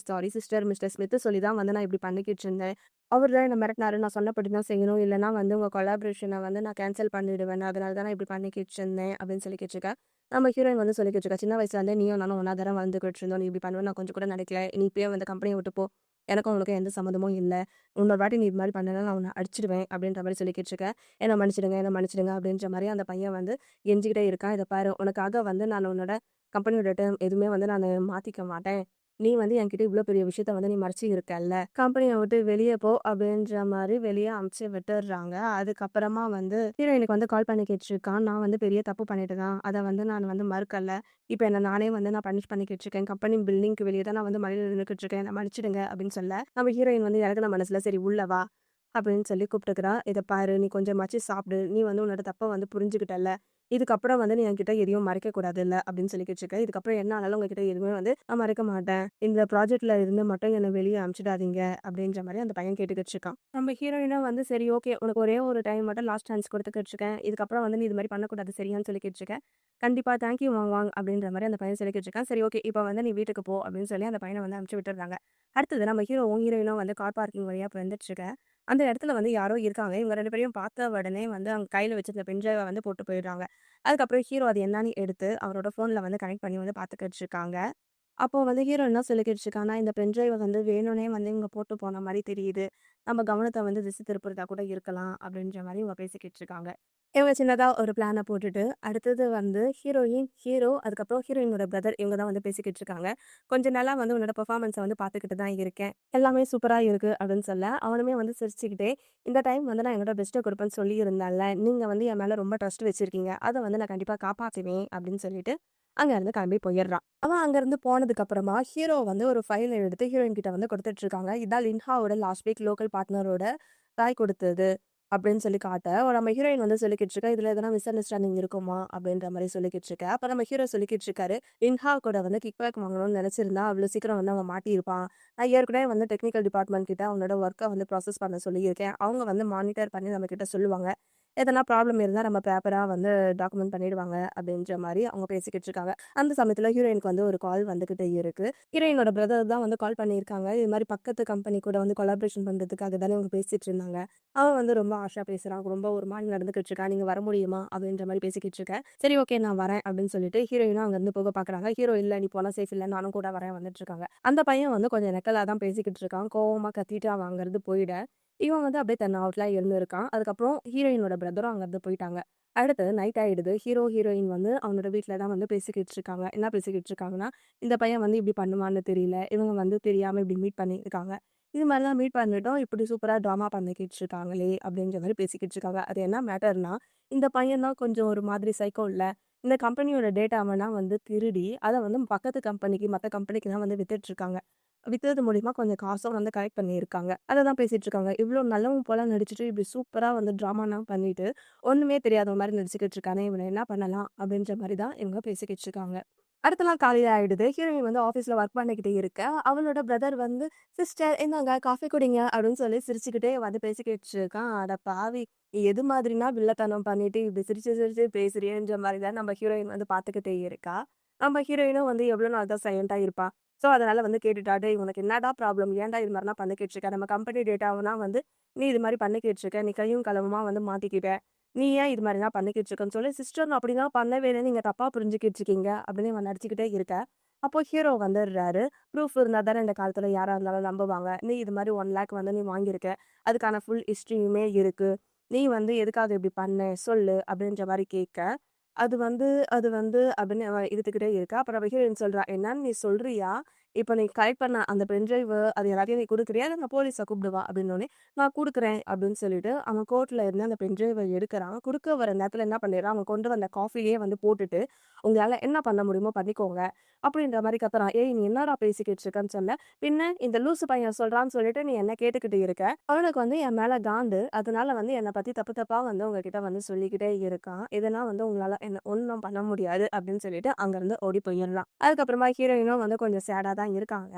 சிஸ்டர். மிஸ்டர் ஸ்மித் சொல்லி தான் வந்து நான் இப்படி பண்ணிக்கிட்டு இருந்தேன். அவரு தான் என்ன மிரட்டினாரு. நான் சொன்னபடி தான் செய்யணும். இல்லன்னா வந்து உங்க கொலாபரேஷன வந்து நான் கேன்சல் பண்ணிடுவேன். அதனால தான் நான் இப்படி பண்ணிக்கிட்டு இருந்தேன்." அப்படின்னு சொல்லி கேட்டுருக்க. நம்ம ஹீரோயின் வந்து சொல்லிக்கிட்டு இருக்கா, "சின்ன வயசுல இருந்தே நீயும் நானும் ஒண்ணா தானே வாழ்ந்துகிட்டு இருந்தோம். நீ இப்படி பண்ணுவேன்னு நான் கொஞ்சம் கூட நினைக்கல. நீ இப்பயே வந்து கம்பெனிய விட்டு போ. எனக்கும் உனக்கும் எந்த சம்மந்தமும் இல்ல. இன்னொரு வாட்டி நீ இது மாரி பண்ணேன்னா நான் உன்ன அடிச்சுடுவேன்." அப்படின்ற மாரி சொல்லிக்கிட்டு இருக்க. "என்ன மன்னிச்சிடுங்க, என்ன மன்னிச்சிடுங்க." அப்படின்ற மாரி அந்த பையன் வந்து கெஞ்சிக்கிட்டே இருக்கான். "இத பாரு, உனக்காக வந்து நான் உன்னோட கம்பெனியோட டெர்ம் எதுவுமே வந்து நானு மாத்திக்க மாட்டேன். நீ வந்து என்கிட்ட இவ்ளோ பெரிய விஷயத்த வந்து நீ மறைச்சு இருக்கல்ல. கம்பெனிய விட்டு வெளிய போ." அப்படின்ற மாரி வெளிய அனுப்பிச்சு விட்டுர்றாங்க. அதுக்கப்புறமா வந்து ஹீரோயினுக்கு வந்து கால் பண்ணி கேட்டுருக்கான். "நான் வந்து பெரிய தப்பு பண்ணிட்டேன். அத வந்து நான் வந்து மறுக்கல. இப்ப என்ன நானே வந்து நான் பனிஷ் பண்ணிக்கிட்டு இருக்கேன். கம்பெனி பில்டிங்க்கு வெளிய தான் நான் வந்து மழையில நின்னுக்கிட்டு இருக்கேன். என்ன மன்னிச்சிடுங்க." அப்படின்னு சொல்ல, நம்ம ஹீரோயின் வந்து இறங்குன மனசுல, "சரி உள்ள வா." அப்படின்னு சொல்லி கூப்பிட்டுக்கிறா. "இத பாரு, நீ கொஞ்சமாச்சு சாப்பிடு. நீ வந்து உன்னோட தப்ப வந்து புரிஞ்சுக்கிட்டல்ல. இதுக்கப்புறம் வந்து நீ என்கிட்ட எதையும் மறைக்கக் கூடாதுல்ல." அப்படின்னு சொல்லிக்கிட்டு இருக்க. "இதுக்கப்புறம் என்ன ஆனாலும் உங்ககிட்ட எதுவுமே வந்து நான் மறைக்க மாட்டேன். இந்த ப்ராஜெக்ட்ல இருந்து மட்டும் என்ன வெளிய அனுப்பிச்சிடாதீங்க." அப்படின்ற மாரி அந்த பையன் கேட்டுக்கிட்டு இருக்கான். நம்ம ஹீரோயினும் வந்து, "சரி ஓகே. உனக்கு ஒரே ஒரு டைம் மட்டும் லாஸ்ட் சான்ஸ் குடுத்துக்கிட்டு இருக்கேன். இதுக்கப்புறம் வந்து நீ இது மாரி பண்ணக்கூடாது சரியான்னு?" சொல்லிக்கிட்டு இருக்கேன். "கண்டிப்பா தேங்க் யூ வாங் வாங்." அப்படின்ற மாரி அந்த பையன் சொல்லிக்கிட்டு இருக்கான். "சரி ஓகே. இப்ப வந்து நீ வீட்டுக்கு போ." அப்படின்னு சொல்லி அந்த பையன வந்து அனுப்பிச்சு விட்டுர்றாங்க. அடுத்தது நம்ம ஹீரோவும், ஹீரோயினும் வந்து கார் பார்க்கிங் வழியா இப்ப வந்துட்டு இருக்க. அந்த இடத்துல வந்து யாரோ இருக்காங்க. இவங்க 2 பேரையும் பார்த்த உடனே வந்து அவங்க கையில வச்சிருந்த பென் டிரைவ வந்து போட்டு போயிடுறாங்க. அதுக்கப்புறம் ஹீரோ அது என்னான்னு எடுத்து அவரோட ஃபோன்ல வந்து கனெக்ட் பண்ணி வந்து பார்த்துக்கிட்டு இருக்காங்க. அப்போ வந்து ஹீரோ என்ன சொல்லிக்கிட்டு இருக்கான்னா, இந்த பென் டிரைவ வந்து வேணும்னே வந்து இவங்க போட்டு போன மாரி தெரியுது. நம்ம கவனத்த வந்து திசை திருப்புறதா கூட இருக்கலாம். அப்படின்ற மாரி இவங்க பேசிக்கிட்டு இருக்காங்க. இவங்க சின்னதா ஒரு பிளான போட்டுட்டு, அடுத்தது வந்து ஹீரோயின், ஹீரோ, அதுக்கப்புறம் ஹீரோயினோட பிரதர் இவங்க தான் வந்து பேசிக்கிட்டு இருக்காங்க. "கொஞ்ச நாளா வந்து உன்னோட பெர்ஃபார்மன்ஸ வந்து பார்த்துக்கிட்டு தான் இருக்கேன். எல்லாமே சூப்பரா இருக்கு." அப்படின்னு சொல்ல, அவனுமே வந்து சிரிச்சுக்கிட்டே, "இந்த டைம் வந்து நான் என்னோட பெஸ்ட்ட குடுப்பேன்னு சொல்லியிருந்தேன்ல. நீங்க வந்து என் மேல ரொம்ப ட்ரஸ்ட் வச்சிருக்கீங்க. அத வந்து நான் கண்டிப்பா காப்பாத்துவேன்." அப்படின்னு சொல்லிட்டு, அங்க இருந்து கிளம்பி போயிடுறான். அவன் அங்கருந்து போனதுக்கு அப்புறமா, ஹீரோ வந்து ஒரு ஃபைல் எடுத்து ஹீரோயின் கிட்ட வந்து குடுத்துட்டு இருக்காங்க. "இதான் லின்ஹாவோட லாஸ்ட் வீக் லோக்கல் பார்ட்னரோட தாய் குடுத்தது." அப்படின்னு சொல்லி காட்ட, நம்ம ஹீரோயின் வந்து சொல்லிக்கிட்டு இருக்கா, "இதுல எதனா மிஸ் அண்டர்ஸ்டாண்டிங் இருக்குமா?" அப்படின்ற மாரி சொல்லிக்கிட்டு இருக்கா. அப்ப நம்ம ஹீரோ சொல்லிக்கிட்டு இருக்காரு, "லின்ஹா கூட வந்து கிக் பேக் வாங்கணும்னு நெனச்சிருந்தா, அவ்ளோ சீக்கிரம் வந்து அவன் மாட்டியிருப்பான். நான் ஏற்கனவே வந்து டெக்னிக்கல் டிபார்ட்மெண்ட் கிட்ட அவனோட ஒர்க்க வந்து ப்ராசஸ் பண்ண சொல்லியிருக்கேன். அவங்க வந்து மானிட்டர் பண்ணி நம்ம கிட்ட சொல்லுவாங்க. எதனா ப்ராப்ளம் இருந்தா நம்ம பேப்பரா வந்து டாக்குமெண்ட் பண்ணிடுவாங்க." அப்படின்ற மாரி அவங்க பேசிக்கிட்டு இருக்காங்க. அந்த சமயத்துல ஹீரோயினுக்கு வந்து ஒரு கால் வந்துகிட்டே இருக்கு. ஹீரோயினோட பிரதர் தான் வந்து கால் பண்ணியிருக்காங்க. இது மாரி பக்கத்து கம்பெனி கூட வந்து கொலாபரேஷன் பண்றதுக்காக தானே இவங்க பேசிட்டு இருந்தாங்க. அவன் வந்து ரொம்ப ஹார்ஷா பேசுறான். ரொம்ப ஒரு மாரி நடந்துக்கிட்டு இருக்கான். "நீங்க வர முடியுமா?" அப்படின்ற மாரி பேசிக்கிட்டு இருக்கேன். "சரி ஓகே நான் வரேன்." அப்படின்னு சொல்லிட்டு ஹீரோயினும் அங்கருந்து போக பார்க்குறாங்க. ஹீரோ, "இல்ல நீ போனா சேஃப் இல்ல. நானும் கூட வரேன்." வந்துட்டு இருக்காங்க. அந்த பையன் வந்து கொஞ்சம் நக்கலா தான் பேசிக்கிட்டு இருக்கான். கோவமா கத்திட்டு அவன் அங்கருந்து போயிட, இவன் வந்து அப்படியே தன் அவுட்ல இருந்திருக்கான். அதுக்கப்புறம் ஹீரோயினோட பிரதரும் அங்கருந்து போயிட்டாங்க. அடுத்தது நைட் ஆயிடுது. ஹீரோ, ஹீரோயின் வந்து அவனோட வீட்ல தான் வந்து பேசிக்கிட்டு இருக்காங்க. என்ன பேசிக்கிட்டு இருக்காங்கன்னா, இந்த பையன் வந்து இப்படி பண்ணுவான்னு தெரியல. இவங்க வந்து தெரியாம இப்படி மீட் பண்ணியிருக்காங்க. இது மாரிலாம் மீட் பண்ணிட்டோம். இப்படி சூப்பரா ட்ராமா பண்ணிக்கிட்டு இருக்காங்களே! அப்படின்ற மாரி பேசிக்கிட்டு இருக்காங்க. அது என்ன மேட்டர்ன்னா, இந்த பையன் தான் கொஞ்சம் ஒரு மாதிரி சைக்கோ இல்ல. இந்த கம்பெனியோட டேட்டாவெல்லாம் வந்து திருடி, அத வந்து பக்கத்து கம்பெனிக்கு, மத்த கம்பெனிக்குலாம் வந்து வித்துட்டு இருக்காங்க. வித்தது மூலியமா கொஞ்சம் காசும் வந்து கலெக்ட் பண்ணியிருக்காங்க. அத தான் பேசிட்டு இருக்காங்க. இவ்ளோ நல்லவன் போல நடிச்சுட்டு, இப்படி சூப்பரா வந்து ட்ராமாலாம் பண்ணிட்டு, ஒண்ணுமே தெரியாத மாரி நடிச்சுக்கிட்டு இருக்கானே! இவன என்ன பண்ணலாம்? அப்படின்ற மாரி தான் இவங்க பேசிக்கிட்டு இருக்காங்க. அடுத்த நாள் காலையில ஆயிடுது. ஹீரோயின் வந்து ஆஃபீஸ்ல ஒர்க் பண்ணிக்கிட்டே இருக்க, அவளோட பிரதர் வந்து, "சிஸ்டர் இந்தாங்க காஃபி குடிங்க." அப்படின்னு சொல்லி சிரிச்சுக்கிட்டே வந்து பேசிக்கிட்டு இருக்கான். அட பாவி! நீ எது மாதிரினா வில்லத்தனம் பண்ணிட்டு இப்படி சிரிச்சு சிரிச்சு பேசுறியேன்ற மாரி தான் நம்ம ஹீரோயின் வந்து பார்த்துக்கிட்டே இருக்கா. நம்ம ஹீரோயினும் வந்து எவ்வளோ நாள் தான் சைலன்ட்டா இருப்பா. ஸோ, அதனால வந்து கேட்டுட்டா, "டேய் உனக்கு என்னடா ப்ராப்ளம்? ஏன்டா இது மாரிலாம் பண்ணிக்கிட்டு இருக்க? நம்ம கம்பெனி டேட்டாவலாம் வந்து நீ இது மாரி பண்ணிக்கிட்டு இருக்க. நீ கையும் களவுமா வந்து மாட்டிக்கிட்ட. நீ ஏன் இது மாரிலாம் பண்ணிக்கிட்டு இருக்கன்னு?" சொல்லி, "சிஸ்டர் நான் அப்படிலாம் பண்ணவே இல்ல. நீங்க தப்பா புரிஞ்சுகிட்டு இருக்கீங்க." அப்படின்னு இவன் நடிச்சுக்கிட்டே இருக்க. அப்போ ஹீரோ வந்துடுறாரு. "ப்ரூஃப் இருந்தா தானே இந்த காலத்துல யாரா இருந்தாலும் நம்புவாங்க. நீ இது மாரி 1,00,000 வந்து நீ வாங்கியிருக்க. அதுக்கான ஃபுல் ஹிஸ்டரியுமே இருக்கு. நீ வந்து எதுக்காக இப்படி பண்ண? சொல்லு." அப்படின்ற மாரி கேட்க, அது வந்து அது வந்து அப்படின்னு அவ இழுத்துக்கிட்டே இருக்கா. அப்புறம் அவ ஹீரோயின் சொல்றா, "என்னன்னு நீ சொல்றியா? இப்ப நீ கலெக்ட் பண்ண அந்த பென் டிரைவ் அது எல்லாத்தையும் நீ குடுக்குறியா? இல்ல நான் போலீஸ கூப்பிடவா?" அப்படின்னோனே, "நான் குடுக்குறேன்." அப்படின்னு சொல்லிட்டு அவன் கோட்ல இருந்து அந்த பென் டிரைவ எடுக்குறான். குடுக்க வர நேரத்துல என்ன பண்ணிடுறான், அவன் கொண்டு வந்த காஃபியே வந்து போட்டுட்டு, "உங்களால என்ன பண்ண முடியுமோ பண்ணிக்கோங்க." அப்படின்ற மாரி கத்துறான். "ஏய்! நீ என்னடா பேசிக்கிட்டு இருக்கன்னு?" சொன்னேன். "பின்ன இந்த லூசு பையன் சொல்றான்னு சொல்லிட்டு நீ என்ன கேட்டுக்கிட்டு இருக்க. அவனுக்கு வந்து என் மேல காண்டு. அதனால வந்து என்ன பத்தி தப்பு தப்பா வந்து உங்ககிட்ட வந்து சொல்லிக்கிட்டே இருக்கான். இதெல்லாம் வந்து உங்களால என்ன ஒண்ணும் பண்ண முடியாது." அப்படின்னு சொல்லிட்டு அங்கருந்து ஓடி போயிடுறான். அதுக்கப்புறமா ஹீரோயினும் வந்து கொஞ்சம் சேடா தான் இருக்காங்க.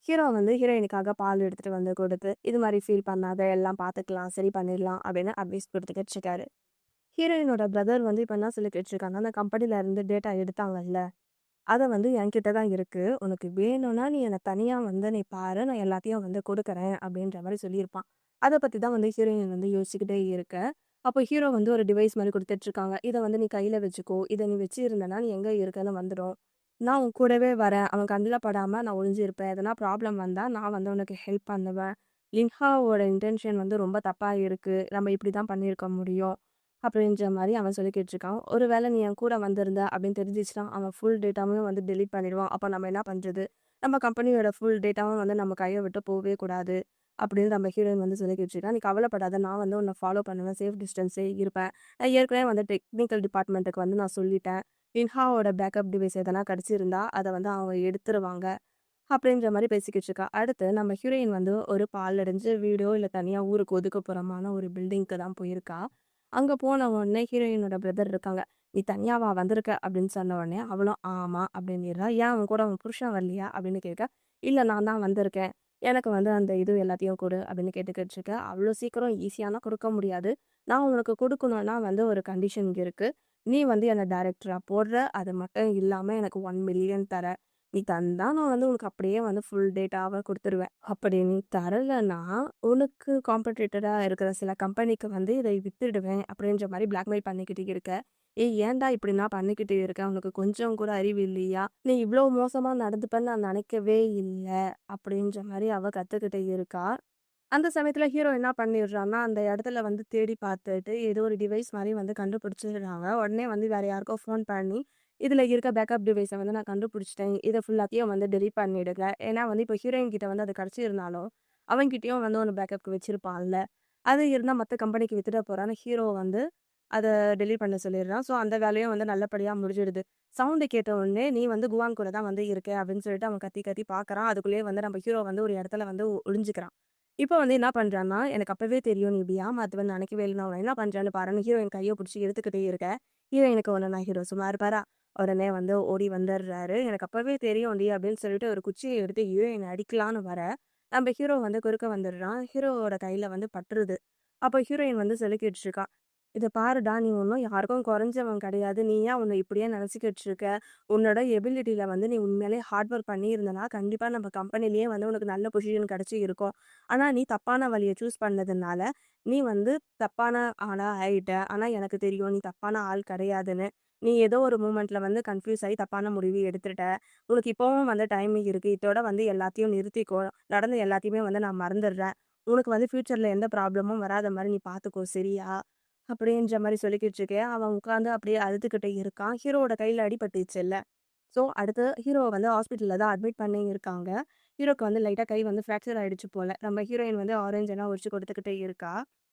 ஹீரோ வந்து ஹீரோயினுக்காக பால் எடுத்துட்டு வந்து குடுத்து, "இது மாரி ஃபீல் பண்ணாத, எல்லாம் பார்த்துக்கலாம், சரி பண்ணிடலாம்." அப்படின்னு அட்வைஸ் குடுத்துக்கிட்டு இருக்காரு. ஹீரோயினோட பிரதர் வந்து இப்ப என்ன சொல்லிக்கிட்டு இருக்காங்கன்னா, "அந்த கம்பெனில இருந்து டேட்டா எடுத்தாங்கல்ல, அத வந்து என்கிட்ட தான் இருக்கு. உனக்கு வேணும்னா நீ என்ன தனியா வந்து நீ பாரு. நான் எல்லாத்தையும் வந்து குடுக்குறேன்." அப்படின்ற மாரி சொல்லியிருப்பான். அத பத்தி தான் வந்து ஹீரோயின் வந்து யோசிச்சுக்கிட்டே இருக்க. அப்போ ஹீரோ வந்து ஒரு டிவைஸ் மாரி குடுத்துட்டுருக்காங்க. "இத வந்து நீ கையில வச்சுக்கோ. இத நீ வச்சிருந்தன்னா, நீ எங்க இருக்கன்னு வந்துரும். நான் உன் கூடவே வரேன். அவன் கண்ல படாம நான் ஒளிஞ்சிருப்பேன். எதனா ப்ராப்ளம் வந்தா நான் வந்து உனக்கு ஹெல்ப் பண்ணுவேன். லின்ஹாவோட இன்டென்ஷன் வந்து ரொம்ப தப்பா இருக்கு. நம்ம இப்படி தான் பண்ணியிருக்க முடியும்." அப்படின்ற மாரி அவன் சொல்லிக்கிட்டு இருக்கான். "ஒரு வேள நீ என் கூட வந்திருந்த அப்படின்னு தெரிஞ்சுச்சுன்னா, அவன் ஃபுல் டேட்டாவையும் வந்து டெலீட் பண்ணிடுவான். அப்ப நம்ம என்ன பண்றது? நம்ம கம்பெனியோட ஃபுல் டேட்டாவும் வந்து நம்ம கைய விட்டு போவே கூடாது." அப்படின்னு நம்ம ஹீரோயின் வந்து சொல்லிக்கிட்டு இருக்கா. "நீ கவலைப்படாத. நான் வந்து உன்ன ஃபாலோ பண்ணுவேன். சேஃப் டிஸ்டன்ஸே இருப்பேன். நான் ஏற்கனவே வந்து டெக்னிக்கல் டிபார்ட்மெண்ட்டுக்கு வந்து நான் சொல்லிட்டேன். இன்ஹாவோட பேக்கப் டிவைஸ் எதனா கிடைச்சிருந்தா, அத வந்து அவங்க எடுத்துருவாங்க." அப்படின்ற மாரி பேசிக்கிட்டு இருக்கா. அடுத்து நம்ம ஹீரோயின் வந்து ஒரு பாழடைஞ்ச வீடோ, இல்ல தனியா ஊருக்கு ஒதுக்குப்புறமான ஒரு பில்டிங்க்கு தான் போயிருக்கா. அங்க போன உடனே ஹீரோயினோட பிரதர் இருக்காங்க. "நீ தனியாவா வந்திருக்க?" அப்படின்னு சொன்ன உடனே அவளும் "ஆமா" அப்படின்னிடுறா. "ஏன் உன் கூட உன் புருஷன் வரலையா?" அப்படின்னு கேட்க, "இல்ல நான் தான் வந்திருக்கேன். எனக்கு வந்து அந்த இது எல்லாத்தையும் குடு" அப்படின்னு கேட்டுக்கிட்டு இருக்க. "அவ்ளோ சீக்கிரம் ஈஸியாலாம் குடுக்க முடியாது. நான் உனக்கு குடுக்கணும்னா வந்து ஒரு கண்டிஷன் இருக்கு. நீ வந்து என்ன டைரக்டரா போடுற. அது மட்டும் இல்லாம எனக்கு 1,000,000 தர. நீ தந்தா நான் வந்து உனக்கு அப்படியே வந்து ஃபுல் டேட்டாவ குடுத்துருவேன். அப்படி நீ தரலன்னா, உனக்கு காம்படிட்டரா இருக்கிற சில கம்பெனிக்கு வந்து இதை வித்துடுவேன்." அப்படின்ற மாரி பிளாக்மெயில் பண்ணிக்கிட்டு இருக்க. "ஏய் ஏன்டா இப்படிலாம் பண்ணிக்கிட்டு இருக்க? உனக்கு கொஞ்சம் கூட அறிவு இல்லையா? நீ இவ்ளோ மோசமா நடந்துப்பேன்னு நான் நினைக்கவே இல்ல." அப்படின்ற மாரி அவ கத்துக்கிட்டு இருக்கா. அந்த சமயத்துல ஹீரோ என்ன பண்ணிடுறான்னா, அந்த இடத்துல வந்து தேடி பார்த்துட்டு, ஏதோ ஒரு டிவைஸ் மாரி வந்து கண்டுபிடிச்சிடுறாங்க. உடனே வந்து வேற யாருக்கோ ஃபோன் பண்ணி, "இதுல இருக்க பேக்கப் டிவைஸ வந்து நான் கண்டுபிடிச்சுட்டேன். இத ஃபுல்லாத்தையும் வந்து டெலீட் பண்ணிடுங்க." ஏன்னா வந்து இப்போ ஹீரோயின் கிட்ட வந்து அது கிடைச்சிருந்தாலும், அவன்கிட்டயும் வந்து ஒண்ணு பேக்கப்க்கு வச்சிருப்பான்ல. அது இருந்தா மத்த கம்பெனிக்கு வித்துட போறான்னு ஹீரோ வந்து அத டெலீட் பண்ண சொல்லிடுறான். ஸோ அந்த வேலையும் வந்து நல்லபடியா முடிஞ்சிடுது. சவுண்ட் கேட்ட உடனே, "நீ வந்து குவான் கூட தான் வந்து இருக்க." அப்படின்னு சொல்லிட்டு அவன் கத்தி கத்தி பார்க்குறான். அதுக்குள்ளேயே வந்து நம்ம ஹீரோ வந்து ஒரு இடத்துல வந்து ஒளிஞ்சுக்கிறான். இப்ப வந்து என்ன பண்றான்னா, "எனக்கு அப்பவே தெரியும் நீ இப்படி ஏமாத்துவன்னு நினைக்கவே இல்ல. நான் உன்ன என்ன பண்றேன்னு பாருன்னு" ஹீரோயின் கைய புடிச்சு இழுத்துக்கிட்டே இருக்க. ஹீரோயினுக்கு உடனே ஹீரோ சும்மா இருப்பாரா? உடனே வந்து ஓடி வந்துடுறாரு. "எனக்கு அப்பவே தெரியும்டி" அப்படின்னு சொல்லிட்டு ஒரு குச்சிய எடுத்து ஹீரோயின அடிக்கலான்னு வர, நம்ம ஹீரோ வந்து குறுக்க வந்துடுறான். ஹீரோவோட கையில வந்து பட்டுருது. அப்ப ஹீரோயின் வந்து சொல்லிக்கிட்டு இருக்கா. "இத பாருடா, நீ ஒண்ணும் யாருக்கும் குறைஞ்சவன் கிடையாது. நீ ஏன் உன்ன இப்படியே நினைச்சுக்கிட்டு இருக்க? உன்னோட எபிலிட்டில வந்து நீ உண்மையிலேயே ஹார்ட் ஒர்க் பண்ணியிருந்தனா, கண்டிப்பா நம்ம கம்பெனிலேயே வந்து உனக்கு நல்ல பொசிஷன் கிடைச்சு இருக்கும். ஆனா, நீ தப்பான வழிய சூஸ் பண்ணதுனால, நீ வந்து தப்பான ஆளா ஆயிட்ட. ஆனா, எனக்கு தெரியும் நீ தப்பான ஆள் கிடையாதுன்னு. நீ ஏதோ ஒரு மூமெண்ட்ல வந்து கன்ஃப்யூஸ் ஆயி தப்பான முடிவு எடுத்துட்ட. உனக்கு இப்பவும் வந்து டைம் இருக்கு. இதோட வந்து எல்லாத்தையும் நிறுத்திக்கோ. நடந்த எல்லாத்தையுமே வந்து நான் மறந்துடுறேன். உனக்கு வந்து ஃபியூச்சர்ல எந்த ப்ராப்ளமும் வராத மாரி நீ பார்த்துக்கோ சரியா?" அப்படின்ற மாரி சொல்லிக்கிட்டு இருக்கேன். அவன் உட்கார்ந்து அப்படியே அழுதுகிட்டே இருக்கான். ஹீரோவோட கையில அடிபட்டுச்சுல்ல. ஸோ, அடுத்து ஹீரோவ வந்து ஹாஸ்பிட்டல்ல தான் அட்மிட் பண்ணி இருக்காங்க. ஹீரோக்கு வந்து லைட்டா கை வந்து ஃப்ராக்சர் ஆயிடுச்சு போல. நம்ம ஹீரோயின் வந்து ஆரஞ்ச் எல்லாம் உரிச்சு கொடுத்துக்கிட்டே இருக்கா.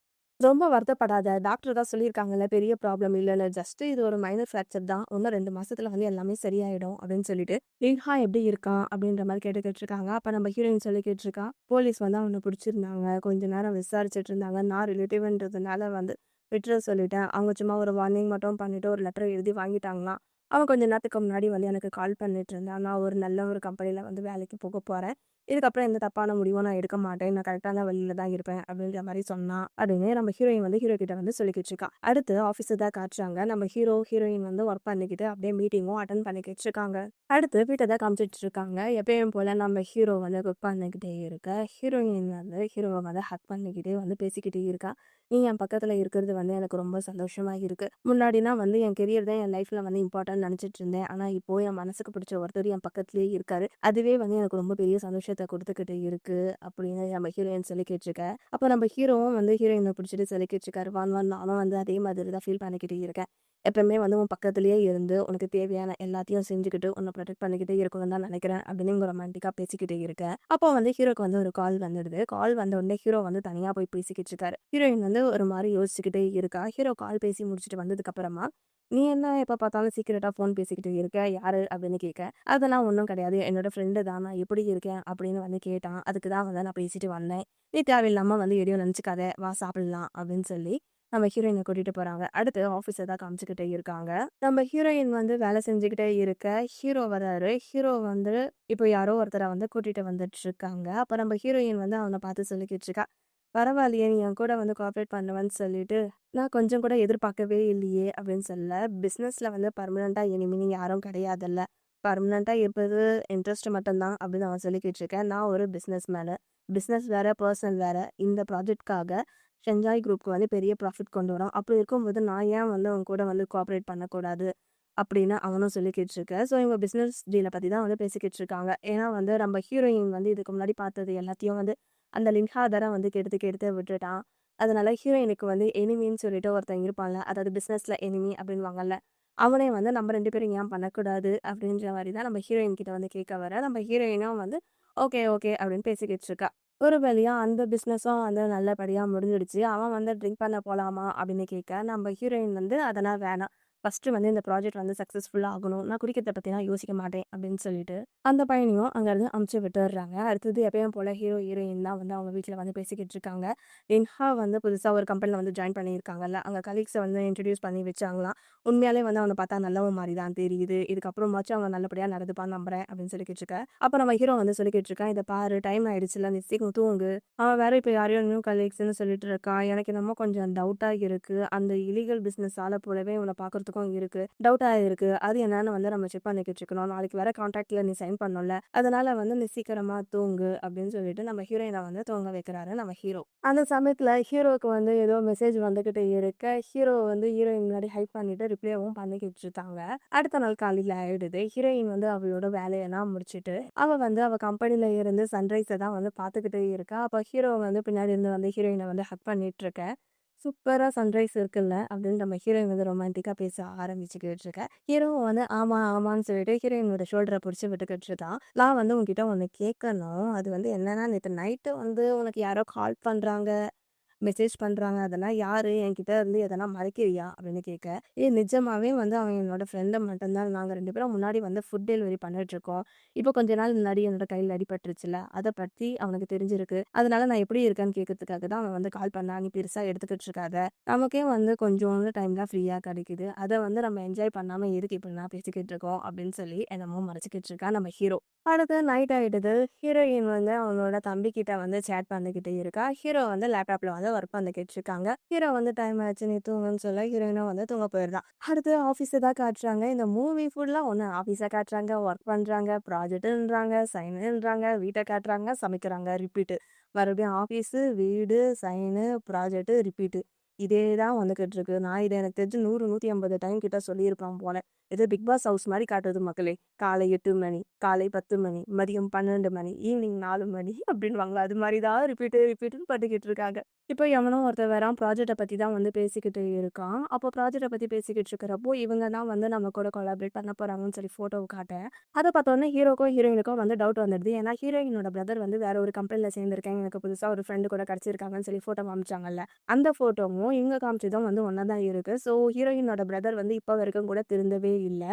"ரொம்ப வருத்தப்படாத. டாக்டர் தான் சொல்லியிருக்காங்கல்ல, பெரிய ப்ராப்ளம் இல்லன்னு. ஜஸ்ட் இது ஒரு மைனர் ஃப்ராக்சர் தான். இன்னும் 2 மாசத்துல வந்து எல்லாமே சரியாயிடும்." அப்படின்னு சொல்லிட்டு, "லின்ஹா எப்படி இருக்கான்?" அப்படின்ற மாரி கேட்டுக்கிட்டு இருக்காங்க. அப்ப நம்ம ஹீரோயின் சொல்லிக்கிட்டு இருக்கா, "போலீஸ் வந்து அவன புடிச்சிருந்தாங்க. கொஞ்ச நேரம் விசாரிச்சுட்டு இருந்தாங்க. நான் ரிலேட்டிவ்ன்றதுனால வந்து விட்டுற சொல்லிட்டேன். அவங்க சும்மா ஒரு வார்னிங் மட்டும் பண்ணிட்டு ஒரு லெட்டர் எழுதி வாங்கிட்டாங்களாம். அவன் கொஞ்ச நேரத்துக்கு முன்னாடி வந்து எனக்கு கால் பண்ணிட்டு இருந்தான். நான் ஒரு நல்ல ஒரு கம்பெனில வந்து வேலைக்கு போக போறேன். இதுக்கப்புறம் எந்த தப்பான முடிவும் நான் எடுக்க மாட்டேன். நான் கரெக்ட்டான வழியில தான் இருப்பேன்." அப்படின்ற மாரி சொன்னா. அப்படின்னு நம்ம ஹீரோயின் வந்து ஹீரோ கிட்ட வந்து சொல்லிக்கிட்டு இருக்கா. அடுத்து ஆஃபீஸ தான் காட்டுறாங்க. நம்ம ஹீரோ, ஹீரோயின் வந்து ஒர்க் பண்ணிக்கிட்டு அப்படியே மீட்டிங்கும் அட்டெண்ட் பண்ணிக்கிட்டு இருக்காங்க. அடுத்து வீட்ட தான் காமிச்சிட்டு இருக்காங்க. எப்பயும் போல நம்ம ஹீரோ வந்து குக் பண்ணிக்கிட்டே இருக்க, ஹீரோயின் வந்து ஹீரோவ வந்து ஹக் பண்ணிக்கிட்டே வந்து பேசிக்கிட்டே இருக்கா. "நீ என் பக்கத்துல இருக்கிறது வந்து எனக்கு ரொம்ப சந்தோஷமா இருக்கு. முன்னாடினா வந்து என் கெரியர் தான் என் லைஃப்ல வந்து இம்பார்ட்டன்ட்னு நெனச்சிட்டு இருந்தேன். ஆனா இப்போ என் மனசுக்கு பிடிச்ச ஒருத்தர் என் பக்கத்திலேயே இருக்காரு. அதுவே வந்து எனக்கு ரொம்ப பெரிய சந்தோஷத்த குடுத்துக்கிட்டு இருக்கு." அப்படின்னு நம்ம ஹீரோயின் சொல்லிக்கிட்டு இருக்க. அப்ப நம்ம ஹீரோவும் வந்து ஹீரோயின புடிச்சிட்டு சொல்லிக்கிட்டு இருக்காரு. "வான் வான் நானும் வந்து அதே மாதிரி தான் ஃபீல் பண்ணிக்கிட்டு இருக்கேன். எப்பவுமே வந்து உன் பக்கத்திலேயே இருந்து, உனக்கு தேவையான எல்லாத்தையும் செஞ்சுக்கிட்டு, உன்ன ப்ரொடெக்ட் பண்ணிக்கிட்டே இருக்கணும்னு தான் நெனைக்கிறேன்." அப்படின்னு இவங்க ரொமான்டிக்கா பேசிக்கிட்டே இருக்க. அப்போ வந்து ஹீரோக்கு வந்து ஒரு கால் வந்துடுது. கால் வந்த உடனே ஹீரோ வந்து தனியா போய் பேசிக்கிட்டு இருக்காரு. ஹீரோயின் வந்து ஒரு மாரி யோசிச்சுக்கிட்டே இருக்கா. ஹீரோ கால் பேசி முடிச்சுட்டு வந்ததுக்கு அப்புறமா, "நீ என்ன எப்ப பார்த்தாலும் சீக்கிரட்டா ஃபோன் பேசிக்கிட்டு இருக்க? யாரு?" அப்படின்னு கேட்க. "அதெல்லாம் ஒண்ணும் கிடையாது. என்னோட ஃப்ரெண்டு தான். நான் எப்படி இருக்கேன்?" அப்படின்னு வந்து கேட்டான். "அதுக்கு தான் வந்து நான் பேசிட்டு வந்தேன். நீ தேவையில்லாம வந்து எதையும் நினைச்சுக்காத. வா சாப்பிடலாம்." அப்படின்னு சொல்லி நம்ம ஹீரோயின கூட்டிட்டு போறாங்க. அடுத்து ஆஃபீஸ தான் காமிச்சுக்கிட்டே இருக்காங்க. நம்ம ஹீரோயின் வந்து வேலை செஞ்சுக்கிட்டே இருக்க, ஹீரோ வராரு. ஹீரோ வந்து இப்போ யாரோ ஒருத்தர வந்து கூட்டிட்டு வந்துட்டுருக்காங்க. அப்ப நம்ம ஹீரோயின் வந்து அவன பார்த்து சொல்லிக்கிட்டு இருக்கா. "பரவாயில்லையே! நீ என் கூட வந்து கோஆப்பரேட் பண்ணுவேன்னு சொல்லிட்டு, நான் கொஞ்சம் கூட எதிர்பார்க்கவே இல்லையே!" அப்படின்னு சொல்ல, "பிசினஸ்ல வந்து பெர்மனன்ட்டா இனிமே யாரும் கிடையாதுல்ல. பெர்மனன்ட்டா இருப்பது இன்ட்ரெஸ்ட் மட்டும் தான்." அப்படின்னு அவன் சொல்லிக்கிட்டு இருக்கேன். "நான் ஒரு பிசினஸ் மேனு. பிசினஸ் வேற, பெர்சனல் வேற. இந்த ப்ராஜெக்ட்காக ஷெஞ்சாய் குரூப்க்கு வந்து பெரிய ப்ராஃபிட் கொண்டு வரும். அப்படி இருக்கும்போது நான் ஏன் வந்து அவங்க கூட வந்து கோஆப்பரேட் பண்ணக்கூடாது? அப்படின்னு அவனும் சொல்லிக்கிட்டு இருக்க. ஸோ இவங்க பிசினஸ் டீல பத்தி தான் வந்து பேசிக்கிட்டு இருக்காங்க. ஏன்னா வந்து நம்ம ஹீரோயின் வந்து இதுக்கு முன்னாடி பார்த்தது எல்லாத்தையும் வந்து அந்த லின்ஹாதர வந்து கெடுத்து கெடுத்து விட்டுட்டான். அதனால ஹீரோயினுக்கு வந்து எனிமின்னு சொல்லிட்டு ஒருத்தன் இருப்பான்ல. அதாவது பிசினஸ்ல எனிமி அப்படின்னுவாங்கல்ல. அவனே வந்து நம்ம 2 பேரும் ஏன் பண்ணக்கூடாது? அப்படின்ற மாரி தான் நம்ம ஹீரோயின் கிட்ட வந்து கேட்க வர. நம்ம ஹீரோயினும் வந்து ஓகே, ஓகே அப்படின்னு பேசிக்கிட்டு இருக்கா. ஒரு வழியா அந்த பிசினஸும் வந்து நல்லபடியா முடிஞ்சிடுச்சு. அவன் வந்து ட்ரிங்க் பண்ண போலாமா? அப்படின்னு கேட்க, நம்ம ஹீரோயின் வந்து அதெல்லாம் வேணாம். ஃபர்ஸ்ட்டு வந்து இந்த ப்ராஜெக்ட் வந்து சக்சஸ்ஃபுல்லா ஆகணும். நான் குடிக்கிறத பத்திலாம் யோசிக்க மாட்டேன் அப்படின்னு சொல்லிட்டு, அந்த பையனையும் அங்கருந்து அனுப்பிச்சு விட்டுர்றாங்க. அடுத்தது எப்பயும் போல ஹீரோ, ஹீரோயின் தான் வந்து அவங்க வீட்ல வந்து பேசிக்கிட்டு இருக்காங்க. இன்ஹா வந்து புதுசா ஒரு கம்பெனில வந்து ஜாயின் பண்ணியிருக்காங்கல்ல. அங்க கலீக்ஸ வந்து இன்ட்ரோடியூஸ் பண்ணி வச்சாங்களாம். உண்மையாலே வந்து அவன பார்த்தா நல்லவன் மாரி தான் தெரியுது. இதுக்கப்புறமாச்சும் அவன் நல்லபடியா நடந்துப்பான்னு நம்புறேன் அப்படின்னு சொல்லிக்கிட்டு இருக்க. அப்ப நம்ம ஹீரோ வந்து சொல்லிக்கிட்டு இருக்கான், "இத பாரு டைம் ஆயிடுச்சுல்ல, நீ சீக்கிரம் தூங்கு." அவன் வேற இப்ப யாரையோ நியூ கலீக்ஸ்ன்னு சொல்லிட்டு இருக்கான். எனக்கு என்னமோ கொஞ்சம் டவுட்டா இருக்கு. அந்த இல்லீகல் பிசினஸ் ஆள போலவே இவன பார்க்கறதுக்கும் இருக்கு. டவுட்டா இருக்கு. அது என்னன்னு வந்து நம்ம செக் பண்ணிக்கிட்டு இருக்கணும். நாளைக்கு வேற கான்ட்ராக்ட்ல நீ சைன் பண்ணணும்ல. அதனால வந்து நீ சீக்கிரமா தூங்கு அப்படின்னு சொல்லிட்டு நம்ம ஹீரோயின வந்து தூங்க வைக்கிறாரு நம்ம ஹீரோ. அந்த சமயத்துல ஹீரோவுக்கு வந்து ஏதோ மெசேஜ் வந்துகிட்டு இருக்க, ஹீரோ வந்து ஹீரோயின் முன்னாடி ஹைட் பண்ணிட்டு ரிப்ளேவும் பண்ணிக்கிட்டு இருக்காங்க. அடுத்த நாள் காலையில ஆயிடுது. ஹீரோயின் வந்து அவளோட வேலையெல்லாம் முடிச்சுட்டு, அவ வந்து அவ கம்பெனில இருந்து சன்ரைஸ தான் வந்து பார்த்துக்கிட்டே இருக்கா. அப்ப ஹீரோ வந்து பின்னாடி இருந்து வந்து ஹீரோயின வந்து ஹக் பண்ணிட்டு இருக்க. "சூப்பரா சன்ரைஸ் இருக்குல்ல" அப்படின்னு நம்ம ஹீரோயின் வந்து ரொமான்டிக்கா பேச ஆரம்பிச்சுக்கிட்டு இருக்க. ஹீரோவும் வந்து ஆமா, ஆமான்னு சொல்லிட்டு ஹீரோயினோட ஷோல்டர புடிச்சு விட்டுக்கிட்டு இருக்கான். நான் வந்து உன்கிட்ட ஒண்ணு கேட்கணும். அது வந்து என்னன்னா, நேத்து நைட்டு வந்து உனக்கு யாரோ கால் பண்றாங்க. மெசேஜ் பண்றாங்க. அதெல்லாம் யாரு? என்கிட்ட இருந்து எதனா மறைக்கிறியா? அப்படின்னு கேட்க, நிஜமாவே வந்து அவன் என்னோட ஃப்ரெண்டு மட்டும் தான். நாங்க 2 பேரும் முன்னாடி வந்து ஃபுட் டெலிவரி பண்ணிட்டுருக்கோம். இப்போ கொஞ்ச நாள் முன்னாடி என்னோட கையில அடிபட்டுருச்சுல்ல, அத பத்தி அவனுக்கு தெரிஞ்சிருக்கு. அதனால நான் எப்படி இருக்கேன்னு கேட்கறதுக்காக தான் அவன் வந்து கால் பண்ணான். நீ பெருசா எடுத்துக்கிட்டு இருக்காத. நமக்கே வந்து கொஞ்சோண்டு டைம் தான் ஃப்ரீயா கிடைக்குது. அத வந்து நம்ம என்ஜாய் பண்ணாம எதுக்கு இப்படிலாம் பேசிக்கிட்டு இருக்கோம்? அப்படின்னு சொல்லி என்னமோ மறைச்சுக்கிட்டு இருக்கான் நம்ம ஹீரோ. அடுத்து நைட் ஆயிடுது. ஹீரோயின் வந்து அவங்களோட தம்பிகிட்ட வந்து சேட் பண்ணிக்கிட்டு இருக்கா. ஹீரோ வந்து லேப்டாப்ல வந்து ஒர்க் பண்ணிக்கிட்டு இருக்காங்க. ஹீரோ வந்து டைம் ஆச்சு நீ தூங்குன்னு சொல்ல, ஹீரோயினும் வந்து தூங்க போயிடுறா. அடுத்து ஆஃபீஸ தான் காட்டுறாங்க. இந்த மூவி ஃபுல்லா ஒண்ணு ஆஃபீஸ காட்டுறாங்க, ஒர்க் பண்றாங்க, ப்ராஜெக்ட்ன்றாங்க, சைனுன்றாங்க, வீட்ட காட்டுறாங்க, சமைக்கிறாங்க, ரிப்பீட்டு. மறுபடியும் ஆஃபீஸு, வீடு, சைனு, ப்ராஜெக்ட்டு, ரிப்பீட்டு. இதே தான் வந்துகிட்டு இருக்கு. நான் இத எனக்கு தெரிஞ்சு 100, 150 டைம் கிட்ட சொல்லியிருப்பேன் போல. ஏதோ பிக் பாஸ் ஹவுஸ் மாரி காட்டுது மக்களே. காலை 8 மணி, காலை 10 மணி, மதியம் 12 மணி, ஈவினிங் 4 மணி அப்படின்னுவாங்கல்ல. அது மாரி தான் ரிப்பீட்டுன்னு பண்ணிக்கிட்டு இருக்காங்க. இப்போ எவனோ ஒருத்தன் வரான் ப்ராஜெக்ட்ட பத்தி தான் வந்து பேசிக்கிட்டு இருக்கான். அப்போ ப்ராஜெக்ட்ட பத்தி பேசிக்கிட்டு இருக்கிறப்போ, இவங்க தான் வந்து நம்ம கூட கொலாபரேட் பண்ண போறாங்கன்னு சொல்லி ஃபோட்டோவ காட்ட, அத பார்த்தோனே ஹீரோக்கும், ஹீரோயினுக்கும் வந்து டவுட் வந்துடுது. ஏன்னா ஹீரோயினோட பிரதர் வந்து வேற ஒரு கம்பெனில சேர்ந்திருக்கேன். எனக்கு புதுசா ஒரு ஃப்ரெண்ட் கூட கிடைச்சிருக்காங்கன்னு சொல்லி ஃபோட்டோ காமிச்சாங்கல்ல. அந்த ஃபோட்டோவும் இவங்க காமிச்சதும் வந்து ஒண்ணா தான் இருக்கு. ஸோ ஹீரோயினோட பிரதர் வந்து இப்போ வரைக்கும் கூட திருந்தவே இல்ல.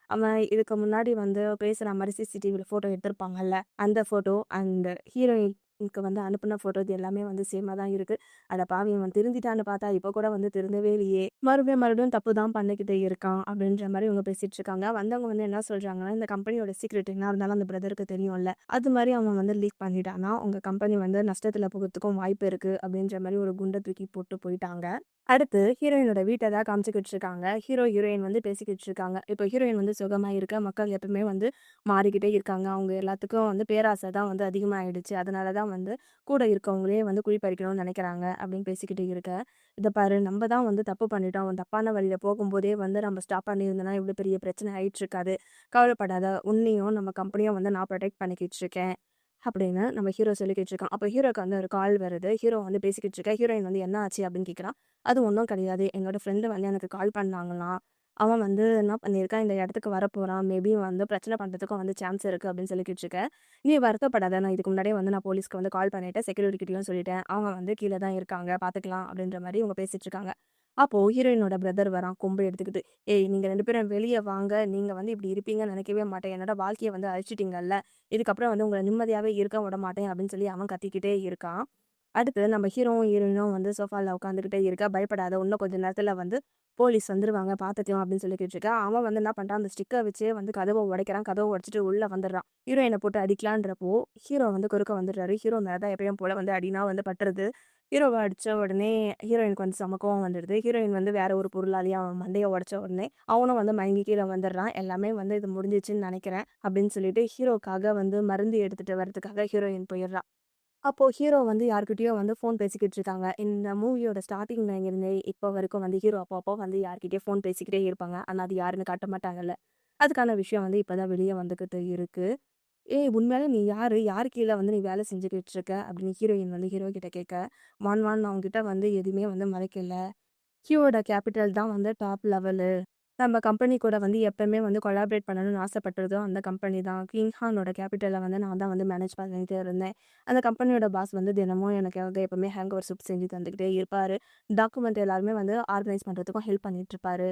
அவன் இதுக்கு முன்னாடி வந்து பேசுற மாரி சிசிடிவில ஃபோட்டோ எடுத்திருப்பாங்கல்ல. அந்த ஃபோட்டோ அண்ட் ஹீரோயினுக்கு வந்து அனுப்புன ஃபோட்டோ இது எல்லாமே வந்து சேமா தான் இருக்கு. அட பாவி! இவன் திருந்திட்டான்னு பார்த்தா, இப்போ கூட வந்து திருந்தவே இல்லையே! மறுபடியும் தப்பு தான் பண்ணிக்கிட்டு இருக்கான். அப்படின்ற மாரி இவங்க பேசிட்டு இருக்காங்க. வந்தவங்க வந்து என்ன சொல்றாங்கன்னா, இந்த கம்பெனியோட சீக்ரெட் என்ன இருந்தாலும் அந்த பிரதருக்கு தெரியும்ல. அது மாரி அவன் வந்து லீக் பண்ணிட்டான்னா, உங்க கம்பெனி வந்து நஷ்டத்துல போகறதுக்கும் வாய்ப்பு இருக்கு. அப்படின்ற மாரி ஒரு குண்ட தூக்கி போட்டு போயிட்டாங்க. அடுத்து ஹீரோயினோட வீட்ட தான் காமிச்சுக்கிட்டு இருக்காங்க. ஹீரோ, ஹீரோயின் வந்து பேசிக்கிட்டு இருக்காங்க. இப்போ ஹீரோயின் வந்து சுகமா இருக்க, மக்கள் எப்பவுமே வந்து மாறிக்கிட்டே இருக்காங்க. அவங்க எல்லாத்துக்கும் வந்து பேராசை தான் வந்து அதிகமாயிடுச்சு. அதனால தான் வந்து கூட இருக்கவங்களே வந்து குழி பறிக்கணும்னு நெனைக்கிறாங்க அப்படின்னு பேசிக்கிட்டு இருக்க, இத பாரு நம்ம தான் வந்து தப்பு பண்ணிட்டோம். அவன் தப்பான வழியில போகும்போதே வந்து நம்ம ஸ்டாப் பண்ணியிருந்தோம்னா இவ்ளோ பெரிய பிரச்சனை ஆயிட்டு இருக்காது. கவலைப்படாத. உன்னையும் நம்ம கம்பெனியும் வந்து நான் புரொடெக்ட் பண்ணிக்கிட்டு இருக்கேன். அப்படின்னு நம்ம ஹீரோ சொல்லிக்கிட்டு இருக்கான். அப்ப ஹீரோக்கு வந்து ஒரு கால் வருது. ஹீரோ வந்து பேசிக்கிட்டு இருக்க. ஹீரோயின் வந்து என்ன ஆச்சு அப்படின்னு கேட்குறான். அது ஒண்ணும் கிடையாது. என்னோட ஃப்ரெண்டு வந்து எனக்கு கால் பண்ணாங்களாம். அவன் வந்து என்ன பண்ணியிருக்கான், இந்த இடத்துக்கு வரப்போறான். மேபி வந்து பிரச்சனை பண்றதுக்கும் வந்து சான்ஸ் இருக்கு அப்படின்னு சொல்லிக்கிட்டு இருக்க. நீ வருத்தப்படாத. நான் இதுக்கு முன்னாடியே வந்து நான் போலீஸ்க்கு வந்து கால் பண்ணிட்டேன். செக்யூரிட்டி கிட்டயும் சொல்லிட்டேன். அவங்க வந்து கீழ தான் இருக்காங்க. பார்த்துக்கலாம் அப்படின்ற மாரி இவங்க பேசிட்டு இருக்காங்க. அப்போ ஹீரோயினோட பிரதர் வரான் கொம்பு எடுத்துக்கிட்டு. "ஏய் நீங்க 2 பேரும் வெளிய வாங்க. நீங்க வந்து இப்படி இருப்பீங்கன்னு நினைக்கவே மாட்டேன். என்னோட வாழ்க்கைய வந்து அழிச்சிட்டீங்கல்ல. இதுக்கப்புறம் வந்து உங்கள நிம்மதியாவே இருக்க விடமாட்டேன்" அப்படின்னு சொல்லி அவன் கத்திக்கிட்டே இருக்கான். அடுத்து நம்ம ஹீரோவும், ஹீரோயினும் வந்து சோஃபால உட்காந்துக்கிட்டே இருக்கா. "பயப்படாத. இன்னும் கொஞ்ச நேரத்துல வந்து போலீஸ் வந்துருவாங்க. பார்த்துக்கலாம்" அப்படின்னு சொல்லிக்கிட்டு இருக்கா. அவன் வந்து என்ன பண்றான், அந்த ஸ்டிக்கர் வச்சே வந்து கதவ உடைக்கிறான். கதவ உடைச்சுட்டு உள்ள வந்துடுறான். ஹீரோயின போட்டு அடிக்கலான்றப்போ, ஹீரோ வந்து குறுக்க வந்துடுறாரு. ஹீரோ மேல தான் எப்பயும் போல வந்து அடினா வந்து பட்டுருது. ஹீரோவ அடிச்ச உடனே ஹீரோயினுக்கு வந்து செம கோவம் வந்துடுது. ஹீரோயின் வந்து வேற ஒரு பொருளாலயே அவன் மண்டைய உடைச்ச உடனே, அவனும் வந்து மயங்கி கீழ வந்துடுறான். எல்லாமே வந்து இது முடிஞ்சிருச்சுன்னு நெனைக்கிறேன் அப்படின்னு சொல்லிட்டு, ஹீரோக்காக வந்து மருந்து எடுத்துட்டு வரதுக்காக ஹீரோயின் போயிடுறா. அப்போ ஹீரோ வந்து யார்கிட்டயோ வந்து ஃபோன் பேசிக்கிட்டு இருக்காங்க. இந்த மூவியோட ஸ்டார்ட்டிங்ல இருந்து இப்போ வரைக்கும் வந்து ஹீரோ அப்பப்போ வந்து யார்கிட்டயோ ஃபோன் பேசிக்கிட்டே இருப்பாங்க. ஆனா அது யாருன்னு காட்ட மாட்டாங்கல்ல. அதுக்கான விஷயம் வந்து இப்ப தான் வெளிய வந்துகிட்டு இருக்கு. "ஏய் உண்மையாலே நீ யாரு? யார் கீழ வந்து நீ வேலை செஞ்சுக்கிட்டு இருக்க?" அப்படின்னு ஹீரோயின் வந்து ஹீரோ கிட்ட கேட்க, "வான் வான் நான் உன்கிட்ட வந்து எதுவுமே வந்து மறைக்கல. ஹியூவோட கேபிட்டல் தான் வந்து டாப் லெவலு. நம்ம கம்பெனி கூட வந்து எப்பவுமே வந்து கொலாபரேட் பண்ணணும்னு ஆசைப்பட்டதும் அந்த கம்பெனி தான். கிங்ஹானோட கேபிட்டல வந்து நான் தான் வந்து மேனேஜ் பண்ணிட்டே இருந்தேன். அந்த கம்பெனியோட பாஸ் வந்து தினமும் எனக்காக எப்பவுமே ஹேங் ஓவர் சூப் செஞ்சு தந்துக்கிட்டே இருப்பாரு. டாக்குமெண்ட் எல்லாருமே வந்து ஆர்கனைஸ் பண்றதுக்கும் ஹெல்ப் பண்ணிட்டு இருப்பாரு.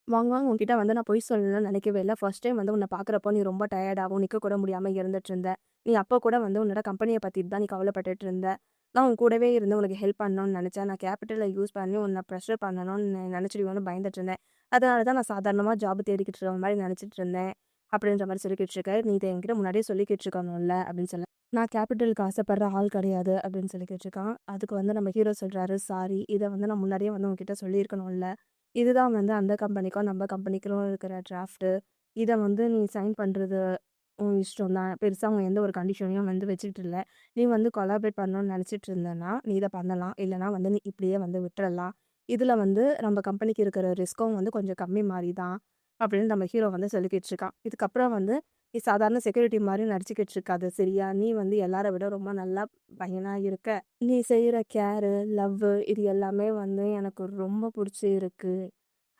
வாங்க வாங்க உன்கிட்ட வந்து நான் பொய் சொல்லணும்னு நினைக்கவே இல்ல. ஃபர்ஸ்ட் டைம் வந்து உன்ன பார்க்குறப்போ நீ ரொம்ப டயர்டாவும், நிக்க கூட முடியாம இருந்துட்டு இருந்த. நீ அப்போ கூட வந்து உன்னோட கம்பெனிய பத்திட்டு தான் நீ கவலைப்பட்டுட்டு இருந்த. நான் உன் கூடவே இருந்து உனக்கு ஹெல்ப் பண்ணணும்னு நினைச்சேன். நான் கேபிட்டல யூஸ் பண்ணி உன்ன ப்ரெஷர் பண்ணணும்னு நினைச்சிடுவேன்னு பயந்துட்டு இருந்தேன். அதனால தான் நான் சாதாரணமா ஜாப் தேடிக்கிட்டு இருக்க மாரி நினைச்சிட்டு இருந்தேன். அப்படின்ற மாரி சொல்லிக்கிட்டு இருக்க. நீ இத என்கிட்ட முன்னாடியே சொல்லிக்கிட்டு இருக்கணும்ல அப்படின்னு சொல்ல. நான் கேபிட்டலுக்கு ஆசைப்படுற ஆள் கிடையாது அப்படின்னு சொல்லிக்கிட்டு இருக்கான். அதுக்கு வந்து நம்ம ஹீரோ சொல்றாரு, சாரி இத வந்து நான் முன்னாடியே வந்து உன்கிட்ட சொல்லியிருக்கணும்ல. இதுதான் வந்து அந்த கம்பெனிக்கும், நம்ம கம்பெனிக்கும் இருக்கிற டிராஃப்ட்டு. இத வந்து நீ சைன் பண்றது உன் இஷ்டம் தான். பெருசா அவங்க எந்த ஒரு கண்டிஷனையும் வந்து வச்சுக்கிட்டு இல்ல. நீ வந்து கொலாபரேட் பண்ணணும்னு நெனச்சிட்டு இருந்தன்னா, நீ இத பண்ணலாம். இல்லன்னா வந்து நீ இப்படியே வந்து விட்டுறலாம். இதுல வந்து நம்ம கம்பெனிக்கு இருக்கிற ரிஸ்க்கும் வந்து கொஞ்சம் கம்மி மாரி தான். அப்படின்னு நம்ம ஹீரோ வந்து சொல்லிக்கிட்டு இருக்கான். இதுக்கப்புறம் வந்து நீ சாதாரண செக்யூரிட்டி மாரி நடிச்சுக்கிட்டு இருக்காத சரியா? நீ வந்து எல்லார விட ரொம்ப நல்லா பையனா இருக்க. நீ செய்ற கேரு, லவ்வு இது எல்லாமே வந்து எனக்கு ரொம்ப புடிச்சிருக்கு.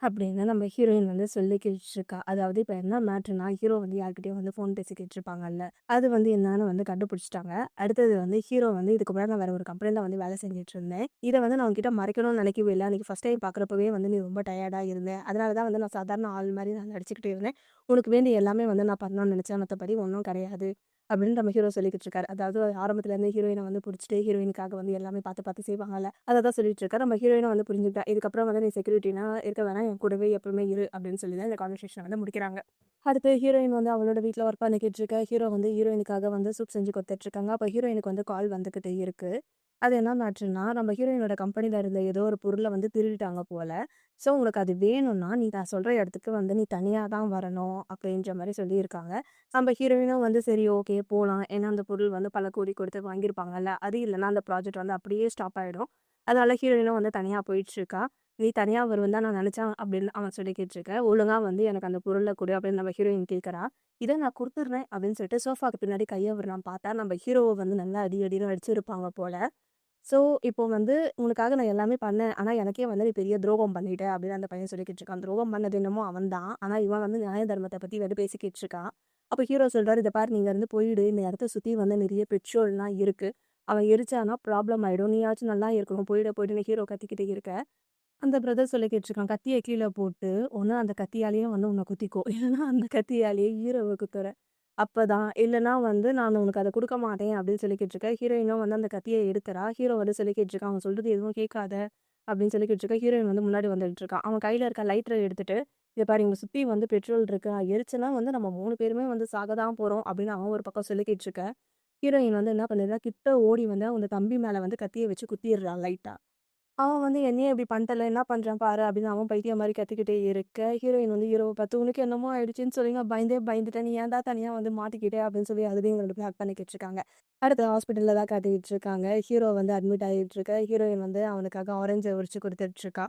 அப்படின்னு நம்ம ஹீரோயின் வந்து சொல்லிக்கிட்டு இருக்கா. அதாவது இப்ப என்ன மேட்டர்ன்னா, ஹீரோ வந்து யார்கிட்டயோ வந்து ஃபோன் பேசிக்கிட்டு இருப்பாங்கல்ல. அது வந்து என்னன்னு வந்து கண்டுபிடிச்சுட்டாங்க. அடுத்தது வந்து ஹீரோ வந்து இதுக்கு முன்னாடி நான் வேற ஒரு கம்பெனில வந்து வேலை செஞ்சுட்டு இருந்தேன். இத வந்து நான் உன்கிட்ட மறைக்கணும்னு நினைக்கவே இல்ல. அன்னைக்கு ஃபர்ஸ்ட் டைம் பார்க்குறப்பவே வந்து நீ ரொம்ப டயர்டா இருந்த. அதனால தான் வந்து நான் சாதாரண ஆள் மாரி நான் நடிச்சுக்கிட்டு இருந்தேன். உனக்கு வேண்டிய எல்லாமே வந்து நான் பண்ணணும்னு நினைச்சேன். மத்தபடி ஒண்ணும் கிடையாது. அப்படின்னு நம்ம ஹீரோ சொல்லிக்கிட்டு இருக்காரு. அதாவது ஆரம்பத்துல இருந்தே ஹீரோயின வந்து புடிச்சுட்டு, ஹீரோயினுக்காக வந்து எல்லாமே பார்த்து பார்த்து செய்வாங்கல்ல. அத தான் சொல்லிட்டு இருக்காரு. நம்ம ஹீரோயினும் வந்து புரிஞ்சுக்கிட்டா. இதுக்கப்புறம் வந்து நீ செக்யூரிட்டினா இருக்க வேணாம். என் கூடவே எப்பவுமே இரு அப்படின்னு சொல்லி தான் இந்த கான்வர்சேஷன வந்து முடிக்கிறாங்க. அடுத்து ஹீரோயின் வந்து அவளோட வீட்ல ஒர்க் பண்ணிக்கிட்டு இருக்க. ஹீரோ வந்து ஹீரோயினுக்காக வந்து சூப் செஞ்சு குடுத்துட்டு இருக்காங்க. அப்ப ஹீரோயினுக்கு வந்து கால் வந்துகிட்டே இருக்கு. அது என்ன மேட்டர்ன்னா, நம்ம ஹீரோயினோட கம்பெனில இருந்த ஏதோ ஒரு பொருள வந்து திருடிட்டாங்க போல. ஸோ உனக்கு அது வேணும்னா, நீ நான் சொல்ற இடத்துக்கு வந்து நீ தனியா தான் வரணும் அப்படின்ற மாரி சொல்லியிருக்காங்க. நம்ம ஹீரோயினும் வந்து சரி ஓகே போலாம். ஏன்னா அந்த பொருள் வந்து பல கோடி கொடுத்து வாங்கியிருப்பாங்கல்ல. அது இல்லன்னா அந்த ப்ராஜெக்ட் வந்து அப்படியே ஸ்டாப் ஆயிடும். அதனால ஹீரோயினும் வந்து தனியா போயிட்டுருக்கா. "நீ தனியா வருவேன்னு தான் நான் நெனச்சேன்" அப்படின்னு அவன் சொல்லிக்கிட்டு இருக்க. "ஒழுங்கா வந்து எனக்கு அந்த பொருள குடு" அப்படின்னு நம்ம ஹீரோயின் கேட்கறா. "இத நான் குடுத்துடுறேன்" அப்படின்னு சொல்லிட்டு சோஃபாக்கு பின்னாடி கைய விடுறான். பார்த்தா நம்ம ஹீரோவ வந்து நல்லா அடி அடின்னு அடிச்சிருப்பாங்க போல. ஸோ, இப்போ வந்து "உனக்காக நான் எல்லாமே பண்ணேன். ஆனா, எனக்கே வந்து நீ பெரிய துரோகம் பண்ணிட்ட" அப்படின்னு அந்த பையன் சொல்லிக்கிட்டு இருக்கான். துரோகம் பண்ணது என்னமோ அவன் தான். ஆனா, இவன் வந்து நியாய தர்மத்த பத்தி வந்து பேசிக்கிட்டு இருக்கான். அப்ப ஹீரோ சொல்றாரு, "இத பாரு நீ இங்க இருந்து போயிடு. இந்த இடத்த சுத்தி வந்து நிறைய பெட்ரோல்லாம் இருக்கு. அவன் எரிச்சான்னா ப்ராப்ளம் ஆயிடும். நீயாச்சும் நல்லா இருக்கணும். போயிடு போயிடுன்னு" ஹீரோ கத்திக்கிட்டு இருக்க, அந்த பிரதர் சொல்லிக்கிட்டு இருக்கான். "கத்திய கீழ போட்டு, ஒண்ணு அந்த கத்தியாலேயே வந்து உன்ன குத்திக்கோ. இல்லன்னா அந்த கத்தியாலேயே ஹீரோவ குத்துற. அப்பதான். இல்லன்னா வந்து நான் உனக்கு அத குடுக்க மாட்டேன்" அப்படின்னு சொல்லிக்கிட்டு இருக்க. ஹீரோயினும் வந்து அந்த கத்திய எடுக்குறா. ஹீரோ வந்து சொல்லிக்கிட்டு இருக்கான். "அவன் சொல்றது எதுவும் கேட்காத" அப்படின்னு சொல்லிக்கிட்டு இருக்க. ஹீரோயின் வந்து முன்னாடி வந்துட்டு இருக்கான். அவன் கையில இருக்க லைட்டர எடுத்துட்டு, "இத பாரு இங்க சுத்தி வந்து பெட்ரோல் இருக்கு. எரிச்சனா வந்து நம்ம 3 பேருமே வந்து சாக தான் போறோம்" அப்படின்னு அவன் ஒரு பக்கம் சொல்லிக்கிட்டு இருக்க. ஹீரோயின் வந்து என்ன பண்ணுறா, கிட்ட ஓடி வந்து அவங்க தம்பி மேல வந்து கத்திய வச்சு குத்திர்றா லைட்டா. அவன் வந்து "என்னையே இப்படி பண்ணிட்டல்ல, என்ன பண்றேன் பாரு" அப்படின்னு அவன் பைத்தியம் மாரி கத்திக்கிட்டே இருக்க, ஹீரோயின் வந்து ஹீரோவ பார்த்து "உனக்கு என்னமோ ஆயிடுச்சுன்னு சொல்லி நான் பயந்தே பயந்துட்டேன். நீ ஏன்டா தனியா வந்து மாட்டிக்கிட்ட" அப்படின்னு சொல்லி அதுலயும் இவங்க 2 பேரும் ஹக் பண்ணிக்கிட்டு இருக்காங்க. அடுத்து ஹாஸ்பிட்டல்ல தான் காட்டிட்டு இருக்காங்க. ஹீரோ வந்து அட்மிட் ஆகிட்டு இருக்க. ஹீரோயின் வந்து அவனுக்காக ஆரஞ்ச உரிச்சு குடுத்துட்டு இருக்கா.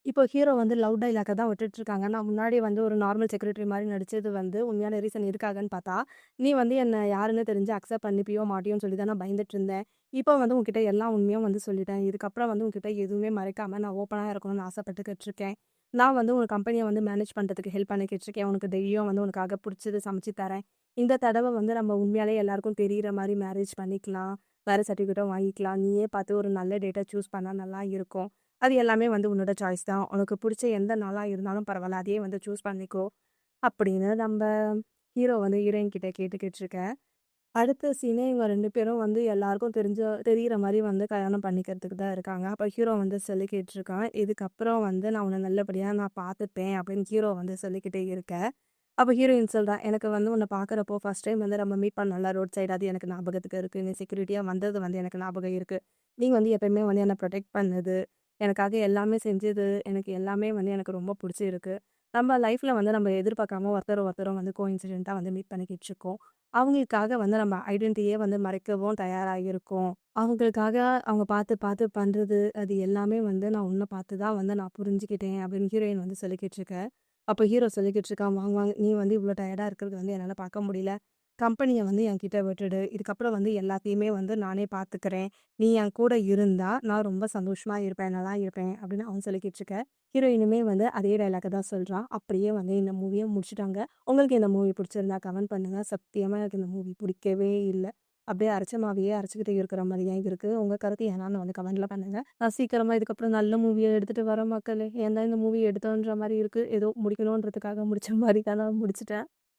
இப்போ ஹீரோ வந்து லவ் டயலாக்க தான் விட்டுட்டுருக்காங்க. நான் முன்னாடி வந்து ஒரு நார்மல் செக்ரட்டரி மாரி நடிச்சது வந்து உண்மையான ரீசன் எதுக்காகன்னு பார்த்தா, நீ வந்து என்ன யாருன்னு தெரிஞ்சு அக்செப்ட் பண்ணிப்பியோ மாட்டியோன்னு சொல்லி தான் நான் பயந்துட்டுருந்தேன். இப்போ வந்து உன்கிட்ட எல்லா உண்மையும் வந்து சொல்லிட்டேன். இதுக்கப்புறம் வந்து உன்கிட்ட எதுவுமே மறைக்காம நான் ஓப்பனா இருக்கணும்னு ஆசைப்பட்டுக்கிட்டு இருக்கேன். நான் வந்து உன் கம்பெனிய வந்து மேனேஜ் பண்றதுக்கு ஹெல்ப் பண்ணிக்கிட்டு இருக்கேன். உனக்கு டெய்லியும் வந்து உனக்காக புடிச்சது சமைச்சு தரேன். இந்த தடவ வந்து நம்ம உண்மையாலே எல்லாருக்கும் தெரியிற மாரி மேரேஜ் பண்ணிக்கலாம். மேரேஜ் சர்டிஃபிகேட்டும் வாங்கிக்கலாம். நீயே பார்த்து ஒரு நல்ல டேட்ட சூஸ் பண்ணா நல்லா இருக்கும். அது எல்லாமே வந்து உன்னோட சாய்ஸ் தான். உனக்கு புடிச்ச எந்த நாளா இருந்தாலும் பரவால்ல. அதையே வந்து சூஸ் பண்ணிக்கோ. அப்படின்னு நம்ப ஹீரோ வந்து ஹீரோயின் கிட்ட கேட்டுக்கிட்டு இருக்க. அடுத்த சீனே இவங்க 2 பேரும் வந்து எல்லாருக்கும் தெரியிற மாரி வந்து கல்யாணம் பண்ணிக்கிறதுக்கு தான் இருக்காங்க. அப்ப ஹீரோ வந்து சொல்லிக்கிட்டு இருக்கான். "இதுக்கப்புறம் வந்து நான் உன்ன நல்லபடியா நான் பார்த்துப்பேன்" அப்படின்னு ஹீரோ வந்து சொல்லிக்கிட்டே இருக்க. அப்ப ஹீரோயின் சொல்றா, "எனக்கு வந்து உன்ன பார்க்குறப்போ ஃபர்ஸ்ட் டைம் வந்து நம்ம மீட் பண்ணோம்ல ரோட் சைடு அது எனக்கு ஞாபகத்துக்கு இருக்கு. நீ செக்யூரிட்டியா வந்தது வந்து எனக்கு ஞாபகம் இருக்கு. நீ வந்து எப்பயுமே வந்து என்ன புரொடெக்ட் பண்ணது, எனக்காக எல்லாமே செஞ்சது, எனக்கு எல்லாமே வந்து எனக்கு ரொம்ப புடிச்சிருக்கு. நம்ம லைஃப்ல வந்து நம்ம எதிர்பார்க்காம ஒருத்தரும் வந்து கோஇன்சிடென்ட்டா வந்து மீட் பண்ணிக்கிட்டு இருக்கோம். அவங்களுக்காக வந்து நம்ம ஐடென்டிட்டியே வந்து மறைக்கவும் தயாரா இருக்கோம். அவங்களுக்காக அவங்க பார்த்து பார்த்து பண்றது, அது எல்லாமே வந்து நான் உன்ன பார்த்து தான் வந்து நான் புரிஞ்சுக்கிட்டேன் அப்படின்னு ஹீரோயின் வந்து சொல்லிக்கிட்டு இருக்க. அப்ப ஹீரோ சொல்லிக்கிட்டு இருக்கான், "வாங்க வாங்க நீ வந்து இவ்ளோ டயர்டா இருக்கிறது வந்து என்னால பார்க்க முடியல. கம்பெனிய வந்து என்கிட்ட விட்டுடு. இதுக்கப்புறம் வந்து எல்லாத்தையுமே வந்து நானே பார்த்துக்கிறேன். நீ என் கூட இருந்தா நான் ரொம்ப சந்தோஷமா இருப்பேன், நல்லா இருப்பேன்" அப்படின்னு அவன் சொல்லிக்கிட்டு இருக்க. ஹீரோயினுமே வந்து அதே டயலாக்க தான் சொல்றா. அப்படியே வந்து இந்த மூவிய முடிச்சுட்டாங்க. உங்களுக்கு இந்த மூவி பிடிச்சிருந்தா கமெண்ட் பண்ணுங்க. சத்தியமா எனக்கு இந்த மூவி பிடிக்கவே இல்ல. அப்படியே அரைச்ச மாவையே அரைச்சுக்கிட்டு இருக்கிற மாரி தான் இருக்கு. உங்க கருத்து என்னன்னு வந்து கமெண்ட்ல பண்ணுங்க. நான் சீக்கிரமா இதுக்கப்புறம் நல்ல மூவிய எடுத்துட்டு வரேன் மக்களே. ஏன் தான் இந்த மூவி எடுத்தோன்ற மாரி இருக்கு. ஏதோ முடிக்கணுன்றதுக்காக முடிச்ச மாரி தான் நான் முடிச்சுட்டேன்.